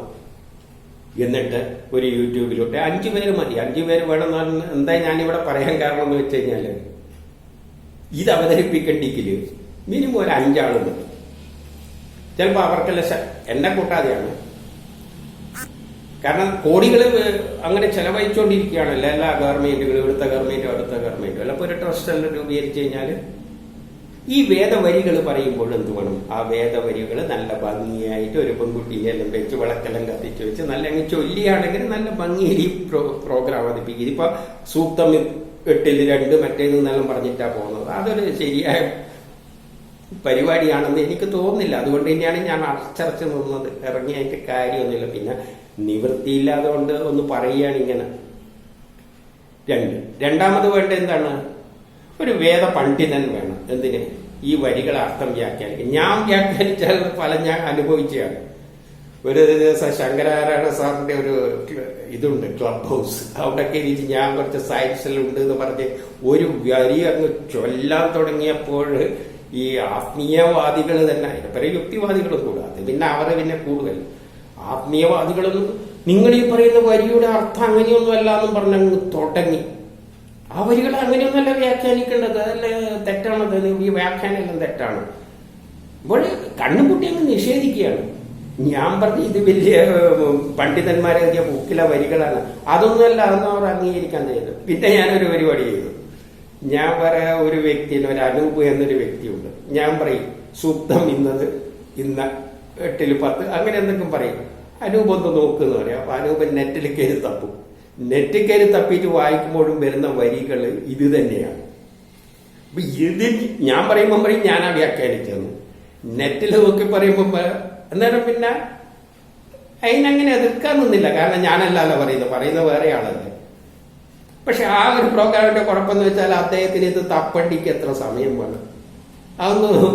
എന്നിട്ട് ഒരു യൂട്യൂബിലോട്ട് 5 പേര് മതി. 5 പേര് വേണമെന്നാണ് എന്താ ഞാനിവിടെ പറയാൻ കാരണം എന്ന് വെച്ച് കഴിഞ്ഞാല് ഇത് അവതരിപ്പിക്കണ്ടെങ്കില് മിനിമം ഒരു 5 ആള് മതി. ചിലപ്പോ അവർക്കെല്ലാം എന്നെ കൂട്ടാതെയാണ്. കാരണം കോടികൾ അങ്ങനെ ചെലവഴിച്ചുകൊണ്ടിരിക്കുകയാണല്ലോ എല്ലാ ഗവൺമെന്റുകളും, ഇവിടുത്തെ ഗവൺമെന്റും അടുത്ത ഗവൺമെന്റും. അല്ലപ്പോൾ ഒരു ട്രസ്റ്റ് എല്ലാം രൂപീകരിച്ചു കഴിഞ്ഞാല് ഈ വേദവരികൾ പറയുമ്പോൾ എന്ത് വേണം? ആ വേദവരികൾ നല്ല ഭംഗിയായിട്ട് ഒരു പെൺകുട്ടിയെ എല്ലാം വെച്ച് വിളക്കെല്ലാം കത്തിച്ച് വെച്ച് നല്ല അങ്ങ് ചൊല്ലിയാണെങ്കിൽ നല്ല ഭംഗിയിൽ ഈ പ്രോഗ്രാം അവതരിപ്പിക്കും. ഇതിപ്പോ സൂക്തം 8 2 മറ്റേതെന്നെല്ലാം പറഞ്ഞിട്ടാ പോകുന്നത്. അതൊരു ശരിയായ പരിപാടിയാണെന്ന് എനിക്ക് തോന്നുന്നില്ല. അതുകൊണ്ട് തന്നെയാണ് ഞാൻ അടച്ചടച്ച് നിന്നത്. ഇറങ്ങിയായിട്ട് കാര്യമൊന്നുമില്ല. പിന്നെ നിവൃത്തിയില്ലാതെ കൊണ്ട് ഒന്ന് പറയുകയാണ് ഇങ്ങനെ. രണ്ടാമത് വേണ്ട എന്താണ്? ഒരു വേദ പണ്ഡിതൻ വേണം. എന്തിന്? ഈ വരികൾ അർത്ഥം വ്യാഖ്യാനിക്കും. ഞാൻ വ്യാഖ്യാനിച്ചാൽ ഫലം ഞാൻ അനുഭവിച്ചതാണ്. ഒരു ദിവസം ശങ്കരാരായണ സാറിന്റെ ഒരു ഇതുണ്ട്, ക്ലബ് ഹൗസ്. അവിടെയൊക്കെ ഇരിച്ച് ഞാൻ കുറച്ച് സയൻസിലുണ്ട് എന്ന് പറഞ്ഞ് ഒരു വരി അങ്ങ് ചൊല്ലാൻ തുടങ്ങിയപ്പോൾ ഈ ആത്മീയവാദികൾ തന്നെ, അതിനെ യുക്തിവാദികളും കൂടാതെ പിന്നെ അവർ പിന്നെ കൂടുതൽ ആത്മീയവാദികളൊന്നും നിങ്ങൾ ഈ പറയുന്ന വരിയുടെ അർത്ഥം അങ്ങനെയൊന്നുമല്ല എന്നും പറഞ്ഞങ്ങ് തുടങ്ങി. ആ വരികൾ അങ്ങനെയൊന്നല്ല വ്യാഖ്യാനിക്കേണ്ടത്, അതല്ല തെറ്റാണത്, ഈ വ്യാഖ്യാനം തെറ്റാണ്. അപ്പോൾ കണ്ണുപൂട്ടി അങ്ങ് നിഷേധിക്കുകയാണ്. ഞാൻ പറഞ്ഞു ഇത് വലിയ പണ്ഡിതന്മാരെഴുതിയ ബുക്കിലെ വരികളാണ്, അതൊന്നുമല്ല, അതൊന്നും അവർ അംഗീകരിക്കാൻ ചെയ്തു. പിന്നെ ഞാനൊരു പരിപാടി ചെയ്തു. ഞാൻ പറയാ ഒരു വ്യക്തിന്, ഒരു അനൂപ് എന്നൊരു വ്യക്തിയുണ്ട്. ഞാൻ പറയും സൂക്തം ഇന്നത് ഇന്ന 8-10 അങ്ങനെ എന്തെങ്കിലും പറയും. അനൂപ് ഒന്ന് നോക്കുന്ന് പറയാം. അപ്പൊ അനൂപ് നെറ്റിൽ കയറി തപ്പും. നെറ്റിൽ കയറി തപ്പിയിട്ട് വായിക്കുമ്പോഴും വരുന്ന വരികൾ ഇത് തന്നെയാണ്. അപ്പൊ ഇത് ഞാൻ പറയുമ്പോൾ പറയും ഞാനാ വ്യാഖ്യാനിച്ചെന്ന്. നെറ്റിൽ നോക്കി പറയുമ്പോൾ അന്നേരം പിന്നെ അതിനങ്ങനെ എതിർക്കാൻ നിന്നില്ല. കാരണം ഞാനല്ലല്ലോ പറയുന്നത് വേറെ ആളല്ലേ. പക്ഷെ ആ ഒരു പ്രോഗ്രാമിന്റെ കുഴപ്പമെന്ന് വെച്ചാൽ അദ്ദേഹത്തിന് ഇത് തപ്പണ്ടിക്ക് എത്ര സമയം വേണം, അതൊന്നും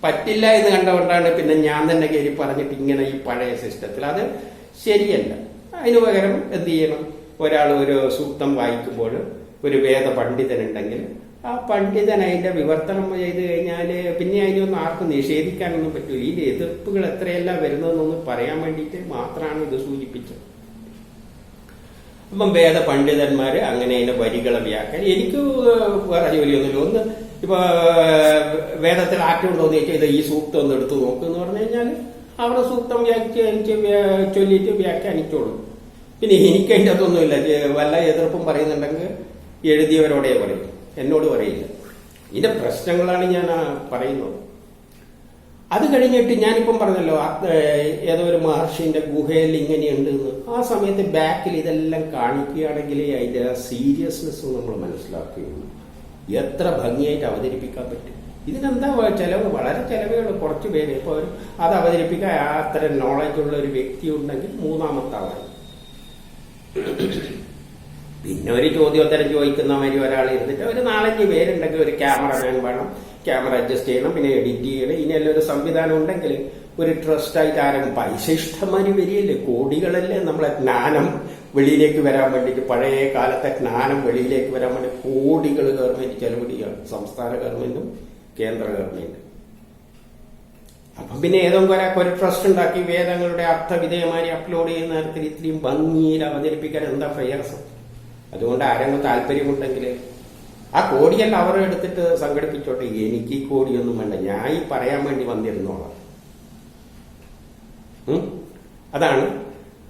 പറ്റില്ല എന്ന് കണ്ടുകൊണ്ടാണ് പിന്നെ ഞാൻ തന്നെ കയറി പറഞ്ഞിട്ട് ഇങ്ങനെ ഈ പഴയ സിസ്റ്റത്തിൽ. അത് ശരിയല്ല. അതിനു പകരം എന്ത് ചെയ്യണം, ഒരാൾ ഒരു സൂക്തം വായിക്കുമ്പോൾ ഒരു വേദ പണ്ഡിതനുണ്ടെങ്കിൽ ആ പണ്ഡിതൻ അതിന്റെ വിവർത്തനം ചെയ്ത് കഴിഞ്ഞാൽ പിന്നെ അതിനൊന്നും ആർക്കും നിഷേധിക്കാനൊന്നും പറ്റില്ല. ഈ എതിർപ്പുകൾ എത്രയെല്ലാം വരുന്നതെന്നൊന്ന് പറയാൻ വേണ്ടിയിട്ട് മാത്രമാണ് ഇത് സൂചിപ്പിച്ചത്. അപ്പം വേദ പണ്ഡിതന്മാര് അങ്ങനെ അതിന്റെ വരികളെ വ്യാഖ്യാനം. എനിക്ക് വേറെ ജോലിയൊന്നുമില്ല. ഒന്ന് ഇപ്പൊ വേദത്തിൽ ആറ്റമുണ്ടോന്ന് ചോദിച്ചാൽ ഇത് ഈ സൂക്തം ഒന്ന് എടുത്തു നോക്കുമെന്ന് പറഞ്ഞു കഴിഞ്ഞാൽ അവരുടെ സൂക്തം ചൊല്ലിയിട്ട് വ്യാഖ്യാനിച്ചോളൂ. പിന്നെ എനിക്ക് അതിൻ്റെ അതൊന്നുമില്ല. വല്ല എതിർപ്പും പറയുന്നുണ്ടെങ്കിൽ എഴുതിയവരോടെ പറയും, എന്നോട് പറയില്ല. ഇതിന്റെ പ്രശ്നങ്ങളാണ് ഞാൻ പറയുന്നത്. അത് കഴിഞ്ഞിട്ട് ഞാനിപ്പം പറഞ്ഞല്ലോ ഏതോ ഒരു മഹർഷിന്റെ ഗുഹയിൽ ഇങ്ങനെയുണ്ട് എന്ന്. ആ സമയത്ത് ബാക്കിൽ ഇതെല്ലാം കാണിക്കുകയാണെങ്കിൽ അതിന്റെ സീരിയസ്നെസ് നമ്മൾ മനസ്സിലാക്കുകയുള്ളൂ. എത്ര ഭംഗിയായിട്ട് അവതരിപ്പിക്കാൻ പറ്റും. ഇതിനെന്താ ചെലവ്? വളരെ ചെലവുകൾ. കുറച്ച് പേര് ഇപ്പോൾ അത് അവതരിപ്പിക്കാൻ അത്ര നോളജ് ഉള്ള ഒരു വ്യക്തി ഉണ്ടെങ്കിൽ മൂന്നാമത്തെ ആളാണ്. പിന്നെ ഒരു ചോദ്യോത്തരം ചോദിക്കുന്ന മാതിരി ഒരാൾ ഇരുന്നിട്ട് ഒരു 4-5 പേരുണ്ടെങ്കിൽ ഒരു ക്യാമറമാൻ വേണം, ക്യാമറ അഡ്ജസ്റ്റ് ചെയ്യണം, പിന്നെ എഡിറ്റ് ചെയ്യണം. ഇനിയെല്ലാം ഒരു സംവിധാനം ഉണ്ടെങ്കിൽ ഒരു ട്രസ്റ്റായിട്ട് ആരും പൈസ ഇഷ്ടംമാതിരി വരികയല്ലേ, കോടികളല്ലേ. നമ്മളെ ജ്ഞാനം വെളിയിലേക്ക് വരാൻ വേണ്ടിയിട്ട്, പഴയ കാലത്തെ ജ്ഞാനം വെളിയിലേക്ക് വരാൻ വേണ്ടി കോടികൾ ഗവൺമെന്റ് ചെലവിടുകയാണ്, സംസ്ഥാന ഗവൺമെന്റും കേന്ദ്ര ഗവൺമെന്റും. അപ്പം പിന്നെ ഏതെങ്കിലും ഒരു ട്രസ്റ്റ് ഉണ്ടാക്കി വേദങ്ങളുടെ അർത്ഥവിധേയമായി അപ്ലോഡ് ചെയ്യുന്ന നേരത്തിൽ ഇത്രയും ഭംഗിയിൽ അവതരിപ്പിക്കാൻ എന്താ പ്രയാസം? അതുകൊണ്ട് ആരെങ്കിലും താല്പര്യമുണ്ടെങ്കിൽ ആ കോടിയെല്ലാം അവർ എടുത്തിട്ട് സംഘടിപ്പിച്ചോട്ടെ. എനിക്ക് ഈ കോടിയൊന്നും വേണ്ട, ഞാൻ ഈ പറയാൻ വേണ്ടി വന്നിരുന്നോളാം. അതാണ്.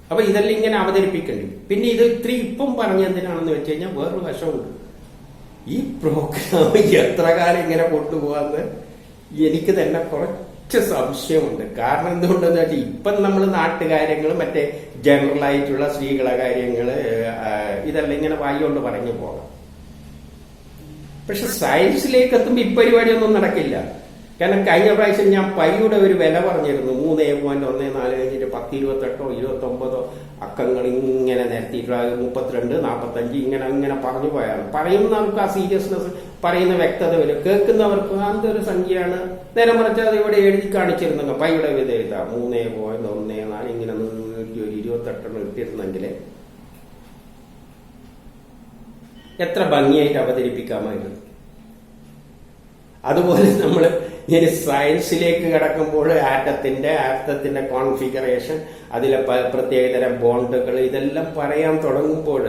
അപ്പൊ ഇതെല്ലാം ഇങ്ങനെ അവതരിപ്പിക്കേണ്ടി. പിന്നെ ഇത് ഇത്രയും ഇപ്പം പറഞ്ഞെന്തിനാണെന്ന് വെച്ച് കഴിഞ്ഞാൽ വേറൊരു വശമുണ്ട്. ഈ പ്രോഗ്രാം എത്ര കാലം ഇങ്ങനെ കൊണ്ടുപോകാന്ന് എനിക്ക് തന്നെ കുറച്ച് സംശയമുണ്ട്. കാരണം എന്തുകൊണ്ടെന്ന് വെച്ചാൽ ഇപ്പം നമ്മൾ നാട്ടുകാര്യങ്ങളും മറ്റേ ജനറൽ ആയിട്ടുള്ള സ്ത്രീകളെ കാര്യങ്ങള് ഇതെല്ലാം ഇങ്ങനെ വായിക്കൊണ്ട് പറഞ്ഞു പോകാം. പക്ഷെ സയൻസിലേക്ക് എത്തുമ്പോൾ ഈ പരിപാടിയൊന്നും നടക്കില്ല. കാരണം കഴിഞ്ഞ പ്രാവശ്യം ഞാൻ പൈയുടെ ഒരു വില പറഞ്ഞിരുന്നു. 3.14 കഴിഞ്ഞിട്ട് 10, 28, 29 അക്കങ്ങൾ ഇങ്ങനെ നിരത്തിയിട്ടുള്ള 32, 45 ഇങ്ങനെ പറഞ്ഞു പോയാണ്. പറയുന്നവർക്ക് ആ സീരിയസ്നെസ്, പറയുന്ന വ്യക്തത വരും. കേൾക്കുന്നവർക്ക് അതൊരു സംഖ്യയാണ്. നേരെ മറിച്ച് അത് ഇവിടെ എഴുതി കാണിച്ചിരുന്നെങ്കിൽ പൈയുടെ വില എഴുതാ 3.14 ഇങ്ങനെ 28 ഇട്ടിരുന്നെങ്കിൽ എത്ര ഭംഗിയായിട്ട് അവതരിപ്പിക്കാമായിരുന്നു. അതുപോലെ നമ്മൾ ഇനി സയൻസിലേക്ക് കിടക്കുമ്പോൾ ആറ്റത്തിന്റെ കോൺഫിഗറേഷൻ, അതിലെ പ്രത്യേകതരം ബോണ്ടുകൾ, ഇതെല്ലാം പറയാൻ തുടങ്ങുമ്പോൾ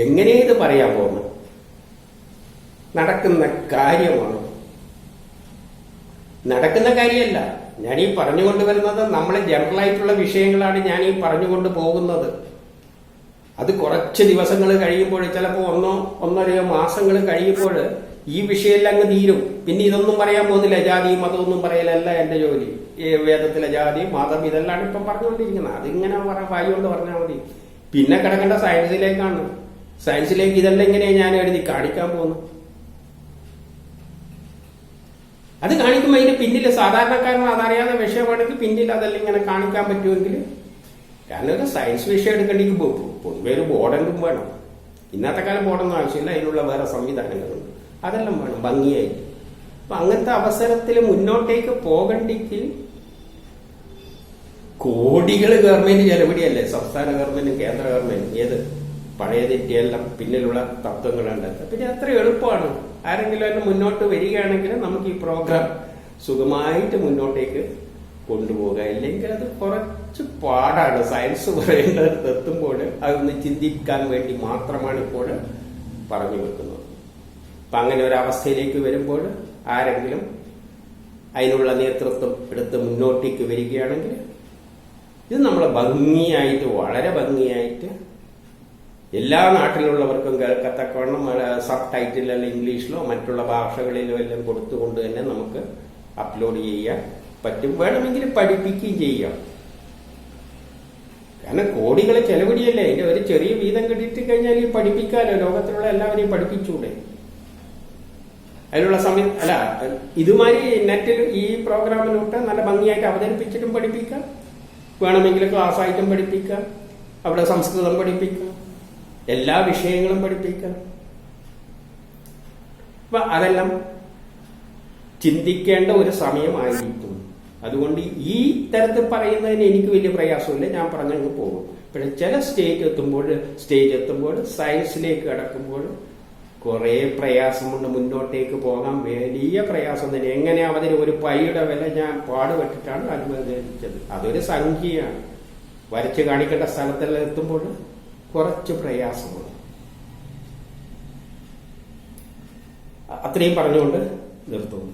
എങ്ങനെ ഇത് പറയാൻ പോകുന്നു? നടക്കുന്ന കാര്യമാണ്. നടക്കുന്ന കാര്യമല്ല. ഞാനീ പറഞ്ഞുകൊണ്ടുവരുന്നത് നമ്മളെ ജനറലായിട്ടുള്ള വിഷയങ്ങളാണ് ഞാനീ പറഞ്ഞുകൊണ്ട് പോകുന്നത്. അത് കുറച്ച് ദിവസങ്ങൾ കഴിയുമ്പോൾ, ചിലപ്പോൾ 1-1.5 മാസങ്ങൾ കഴിയുമ്പോൾ ഈ വിഷയമെല്ലാം അങ്ങ് തീരും. പിന്നെ ഇതൊന്നും പറയാൻ പോകുന്നില്ല. ജാതിയും മതമൊന്നും പറയലല്ല എന്റെ ജോലി. വേദത്തിലെ ജാതി മതം ഇതെല്ലാം ഇപ്പം പറഞ്ഞുകൊണ്ടിരിക്കുന്നത്. അതിങ്ങനെ വായിക്കൊണ്ട് പറഞ്ഞാൽ മതി. പിന്നെ കിടക്കേണ്ട സയൻസിലേക്കാണ്. സയൻസിലേക്ക് ഇതെല്ലാം ഇങ്ങനെയാണ് ഞാൻ എഴുതി കാണിക്കാൻ പോകുന്നു. അത് കാണിക്കുമ്പോൾ അതിന് പിന്നിൽ സാധാരണക്കാരന് അതറിയാതെ വിഷയമാണെങ്കിൽ പിന്നിൽ അതെല്ലാം ഇങ്ങനെ കാണിക്കാൻ പറ്റുമെങ്കിൽ, കാരണം ഒരു സയൻസ് വിഷയം എടുക്കേണ്ടെങ്കിൽ പൊതുവെ ഒരു ബോർഡെങ്കിലും വേണം. ഇന്നത്തെ കാലം ബോർഡൊന്നും ആവശ്യമില്ല. അതിനുള്ള വേറെ സംവിധാനങ്ങളുണ്ട്. അതെല്ലാം വേണം ഭംഗിയായിട്ട്. അപ്പൊ അങ്ങനത്തെ അവസരത്തിൽ മുന്നോട്ടേക്ക് പോകണ്ടെങ്കിൽ കോടികൾ ഗവൺമെന്റ് ചെലവിടിയല്ലേ, സംസ്ഥാന ഗവൺമെന്റും കേന്ദ്ര ഗവൺമെന്റും, ഏത് പഴയതിന്റെ എല്ലാം പിന്നിലുള്ള തത്വങ്ങളുണ്ട്. പിന്നെ അത്ര എളുപ്പമാണ്. ആരെങ്കിലും എല്ലാം മുന്നോട്ട് വരികയാണെങ്കിൽ നമുക്ക് ഈ പ്രോഗ്രാം സുഖമായിട്ട് മുന്നോട്ടേക്ക് കൊണ്ടുപോകുക. ഇല്ലെങ്കിൽ അത് കുറച്ച് പാടാണ്. സയൻസ് പറയേണ്ടത് എത്തുമ്പോൾ അതൊന്ന് ചിന്തിക്കാൻ വേണ്ടി മാത്രമാണ് ഇപ്പോൾ പറഞ്ഞു വെക്കുന്നത്. അപ്പൊ അങ്ങനെ ഒരു അവസ്ഥയിലേക്ക് വരുമ്പോൾ ആരെങ്കിലും അതിനുള്ള നേതൃത്വം എടുത്ത് മുന്നോട്ടേക്ക് വരികയാണെങ്കിൽ ഇത് നമ്മൾ ഭംഗിയായിട്ട്, വളരെ ഭംഗിയായിട്ട് എല്ലാ നാട്ടിലുള്ളവർക്കും കേൾക്കത്തക്കവണ്ണം സബ് ടൈറ്റിൽ അല്ല ഇംഗ്ലീഷിലോ മറ്റുള്ള ഭാഷകളിലോ എല്ലാം കൊടുത്തുകൊണ്ട് തന്നെ നമുക്ക് അപ്ലോഡ് ചെയ്യാൻ പറ്റും. വേണമെങ്കിൽ പഠിപ്പിക്കുകയും ചെയ്യാം. കാരണം കോടികളെ ചെലവടിയല്ലേ, അതിന്റെ ഒരു ചെറിയ വീതം കിട്ടിയിട്ട് കഴിഞ്ഞാൽ ഈ പഠിപ്പിക്കാലോ, ലോകത്തിലുള്ള എല്ലാവരെയും പഠിപ്പിച്ചൂടെ. അതിനുള്ള സമയം അല്ല, ഇതുമാതിരി നെറ്റിൽ ഈ പ്രോഗ്രാമിലോട്ട് നല്ല ഭംഗിയായിട്ട് അവതരിപ്പിച്ചിട്ടും പഠിപ്പിക്കാം. വേണമെങ്കിൽ ക്ലാസ് ആയിട്ടും പഠിപ്പിക്കാം. അവിടെ സംസ്കൃതം പഠിപ്പിക്കാം, എല്ലാ വിഷയങ്ങളും പഠിപ്പിക്കാം. അപ്പൊ അതെല്ലാം ചിന്തിക്കേണ്ട ഒരു സമയമായിരിക്കും. അതുകൊണ്ട് ഈ തരത്തിൽ പറയുന്നതിന് എനിക്ക് വലിയ പ്രയാസമില്ല, ഞാൻ പറഞ്ഞങ്ങ് പോകും. പക്ഷെ ചില സ്റ്റേജ് എത്തുമ്പോൾ സയൻസിലേക്ക് കടക്കുമ്പോൾ കുറെ പ്രയാസമുണ്ട്. മുന്നോട്ടേക്ക് പോകാൻ വലിയ പ്രയാസം തന്നെ. എങ്ങനെയാ അതിന് ഒരു പൈയുടെ വില ഞാൻ പാടുപെട്ടിട്ടാണ് അനുവദിച്ചത്. അതൊരു സംഖ്യയാണ്. വരച്ച് കാണിക്കേണ്ട സ്ഥലത്തെല്ലാം എത്തുമ്പോൾ കുറച്ച് പ്രയാസമാണ്. അത്രയും പറഞ്ഞുകൊണ്ട് നിർത്തുന്നു.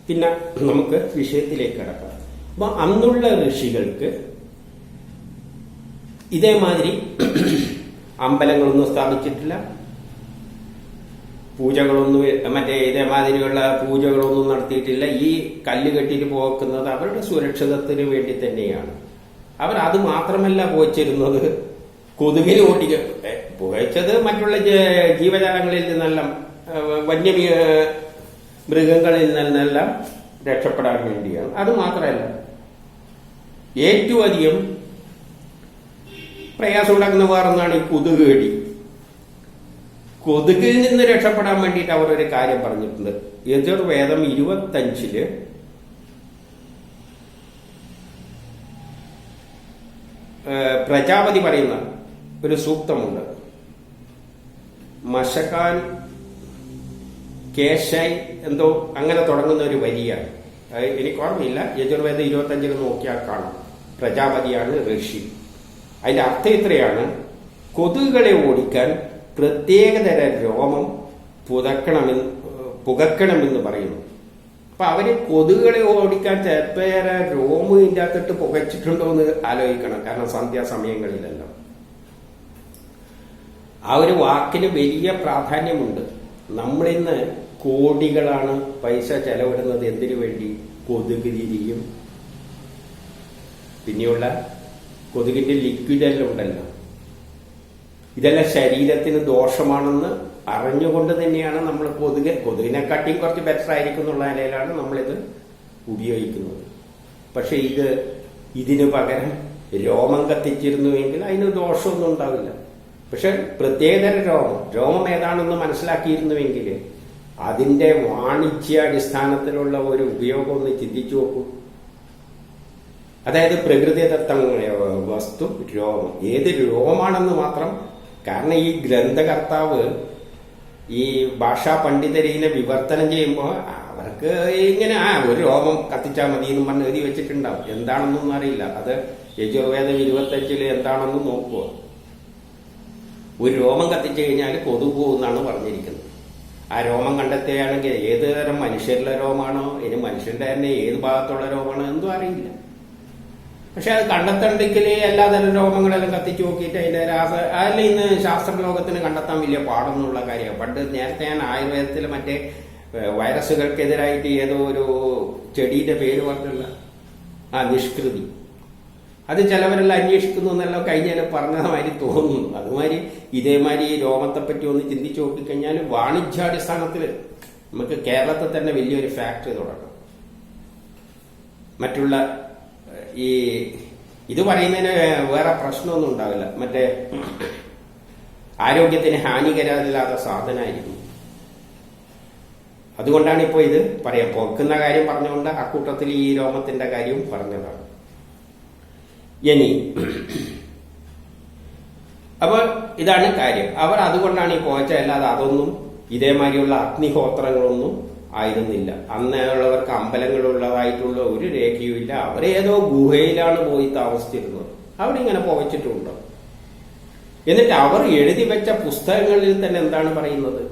പിന്നെ നമുക്ക് വിഷയത്തിലേക്ക് കടക്കാം. അപ്പൊ അന്നുള്ള ഋഷികൾക്ക് ഇതേമാതിരി അമ്പലങ്ങളൊന്നും സ്ഥാപിച്ചിട്ടില്ല, പൂജകളൊന്നും ഇതേമാതിരിയുള്ള പൂജകളൊന്നും നടത്തിയിട്ടില്ല. ഈ കല്ല് കെട്ടിട്ട് പോക്കുന്നത് അവരുടെ സുരക്ഷിതത്തിന് വേണ്ടി തന്നെയാണ്. അവർ അത് മാത്രമല്ല പോയിച്ചിരുന്നത്, കൊതുകിന് പുകച്ചത് മറ്റുള്ള ജീവജാലങ്ങളിൽ നിന്നെല്ലാം വന്യ മൃഗങ്ങളിൽ നിന്നെല്ലാം രക്ഷപ്പെടാൻ വേണ്ടിയാണ്. അത് മാത്രമല്ല, ഏറ്റവും അധികം പ്രയാസം ഉണ്ടാക്കുന്ന വേറൊന്നാണ് ഈ കൊതുക് കടി. കൊതുകിൽ നിന്ന് രക്ഷപ്പെടാൻ വേണ്ടിയിട്ട് അവർ ഒരു കാര്യം പറഞ്ഞിട്ടുണ്ട്. യജുർവേദം 25 പ്രജാപതി പറയുന്ന ഒരു സൂക്തമുണ്ട്. മശക്കാൻ കേശായി എന്തോ അങ്ങനെ തുടങ്ങുന്ന ഒരു വരിയാണ്. എനിക്ക് ഓർമ്മയില്ല. യജുർവേദം 25 നോക്കിയാൽ കാണാം. പ്രജാപതിയാണ് ഋഷി. അതിന്റെ അർത്ഥം ഇത്രയാണ്: കൊതുകുകളെ ഓടിക്കാൻ പ്രത്യേകതര രോമം പുകക്കണമെന്ന് പറയുന്നു. അപ്പൊ അവര് കൊതുകുകളെ ഓടിക്കാൻ ചിലപ്പേറെ രോമം ഇതിൻ്റെ അകത്തിട്ട് പുകച്ചിട്ടുണ്ടോ എന്ന് ആലോചിക്കണം. കാരണം സന്ധ്യാസമയങ്ങളിലെല്ലാം ആ ഒരു വാക്കിന് വലിയ പ്രാധാന്യമുണ്ട്. നമ്മളിന്ന് കോടികളാണ് പൈസ ചെലവിടുന്നത് എന്തിനു വേണ്ടി? കൊതുക് തിരിയും, പിന്നെയുള്ള കൊതുകിന്റെ ലിക്വിഡെല്ലാം ഉണ്ടല്ലോ, ഇതെല്ലാം ശരീരത്തിന് ദോഷമാണെന്ന് അറിഞ്ഞുകൊണ്ട് തന്നെയാണ് നമ്മൾ കൊതുകിനെക്കാട്ടിയും കുറച്ച് ബെറ്റർ ആയിരിക്കും എന്നുള്ള നിലയിലാണ് നമ്മളിത് ഉപയോഗിക്കുന്നത്. പക്ഷെ ഇതിനു പകരം രോമം കത്തിച്ചിരുന്നുവെങ്കിൽ അതിന് ദോഷമൊന്നും ഉണ്ടാവില്ല. പക്ഷെ പ്രത്യേകതര രോമം ഏതാണെന്ന് മനസ്സിലാക്കിയിരുന്നുവെങ്കിൽ അതിന്റെ വാണിജ്യാടിസ്ഥാനത്തിലുള്ള ഒരു ഉപയോഗം ഒന്ന് ചിന്തിച്ചു നോക്കൂ. അതായത് പ്രകൃതിദത്തമായ വസ്തു രോമം, ഏത് രോമാണെന്ന് മാത്രം. കാരണം ഈ ഗ്രന്ഥകർത്താവ് ഈ ഭാഷാ പണ്ഡിതരീനെ വിവർത്തനം ചെയ്യുമ്പോൾ അവർക്ക് ഇങ്ങനെ ഒരു രോമം കത്തിച്ചാൽ മതി എന്ന് പറഞ്ഞ് എഴുതി വെച്ചിട്ടുണ്ടാവും. എന്താണെന്നൊന്നും അറിയില്ല. അത് യജുർവേദം 25 എന്താണെന്ന് നോക്കുക. ഒരു രോമം കത്തിച്ചു കഴിഞ്ഞാൽ കൊതുക് പോകുന്നാണ് പറഞ്ഞിരിക്കുന്നത്. ആ രോമം കണ്ടെത്തുകയാണെങ്കിൽ ഏത് തരം മനുഷ്യരുടെ രോമാണോ, ഇനി മനുഷ്യന്റെ തന്നെ ഏത് ഭാഗത്തുള്ള രോമാണോ എന്തും അറിയില്ല. പക്ഷെ അത് കണ്ടെത്തണ്ടെങ്കിൽ എല്ലാ തരം രോമങ്ങളെല്ലാം കത്തിച്ചു നോക്കിയിട്ട് അതിന്റെ അതിൽ ഇന്ന് ശാസ്ത്രലോകത്തിന് കണ്ടെത്താൻ വലിയ പാടൊന്നുള്ള കാര്യമാണ്. പണ്ട് നേരത്തെ ഞാൻ ആയുർവേദത്തിൽ മറ്റേ വൈറസുകൾക്കെതിരായിട്ട് ഏതോ ഒരു ചെടിയുടെ പേര് പറഞ്ഞില്ല, നിഷ്കൃതി, അത് ചിലവരെല്ലാം അന്വേഷിക്കുന്നു എന്നെല്ലാം കഴിഞ്ഞാൽ പറഞ്ഞതുമാതിരി തോന്നുന്നു. അതുമാതിരി ഇതേമാതിരി ഈ രോമത്തെപ്പറ്റി ഒന്ന് ചിന്തിച്ചു നോക്കിക്കഴിഞ്ഞാൽ വാണിജ്യാടിസ്ഥാനത്തിൽ നമുക്ക് കേരളത്തിൽ തന്നെ വലിയൊരു ഫാക്ടറി തുടങ്ങാം. മറ്റുള്ള ഇത് പറയുന്നതിന് വേറെ പ്രശ്നമൊന്നും ഉണ്ടാവില്ല. മറ്റേ ആരോഗ്യത്തിന് ഹാനികരമില്ലാത്ത സാധനമായിരിക്കും. അതുകൊണ്ടാണ് ഇപ്പോൾ ഇത് പറയാം. പൊക്കുന്ന കാര്യം പറഞ്ഞുകൊണ്ട് അക്കൂട്ടത്തിൽ ഈ രോമത്തിന്റെ കാര്യവും പറഞ്ഞതാണ്. ഇനി അപ്പോൾ ഇതാണ് കാര്യം. അവർ അതുകൊണ്ടാണ് ഈ പോച്ച, അല്ലാതെ അതൊന്നും ഇതേമാതിരിയുള്ള അഗ്നിഹോത്രങ്ങളൊന്നും ആയിരുന്നില്ല. അന്നുള്ളവർക്ക് അമ്പലങ്ങളുള്ളതായിട്ടുള്ള ഒരു രേഖയുമില്ല. അവരേതോ ഗുഹയിലാണ് പോയി താമസിച്ചിരുന്നത്. അവിടെ ഇങ്ങനെ പോവച്ചിട്ടുണ്ടോ? എന്നിട്ട് അവർ എഴുതി വെച്ച പുസ്തകങ്ങളിൽ തന്നെ എന്താണ് പറയുന്നത്?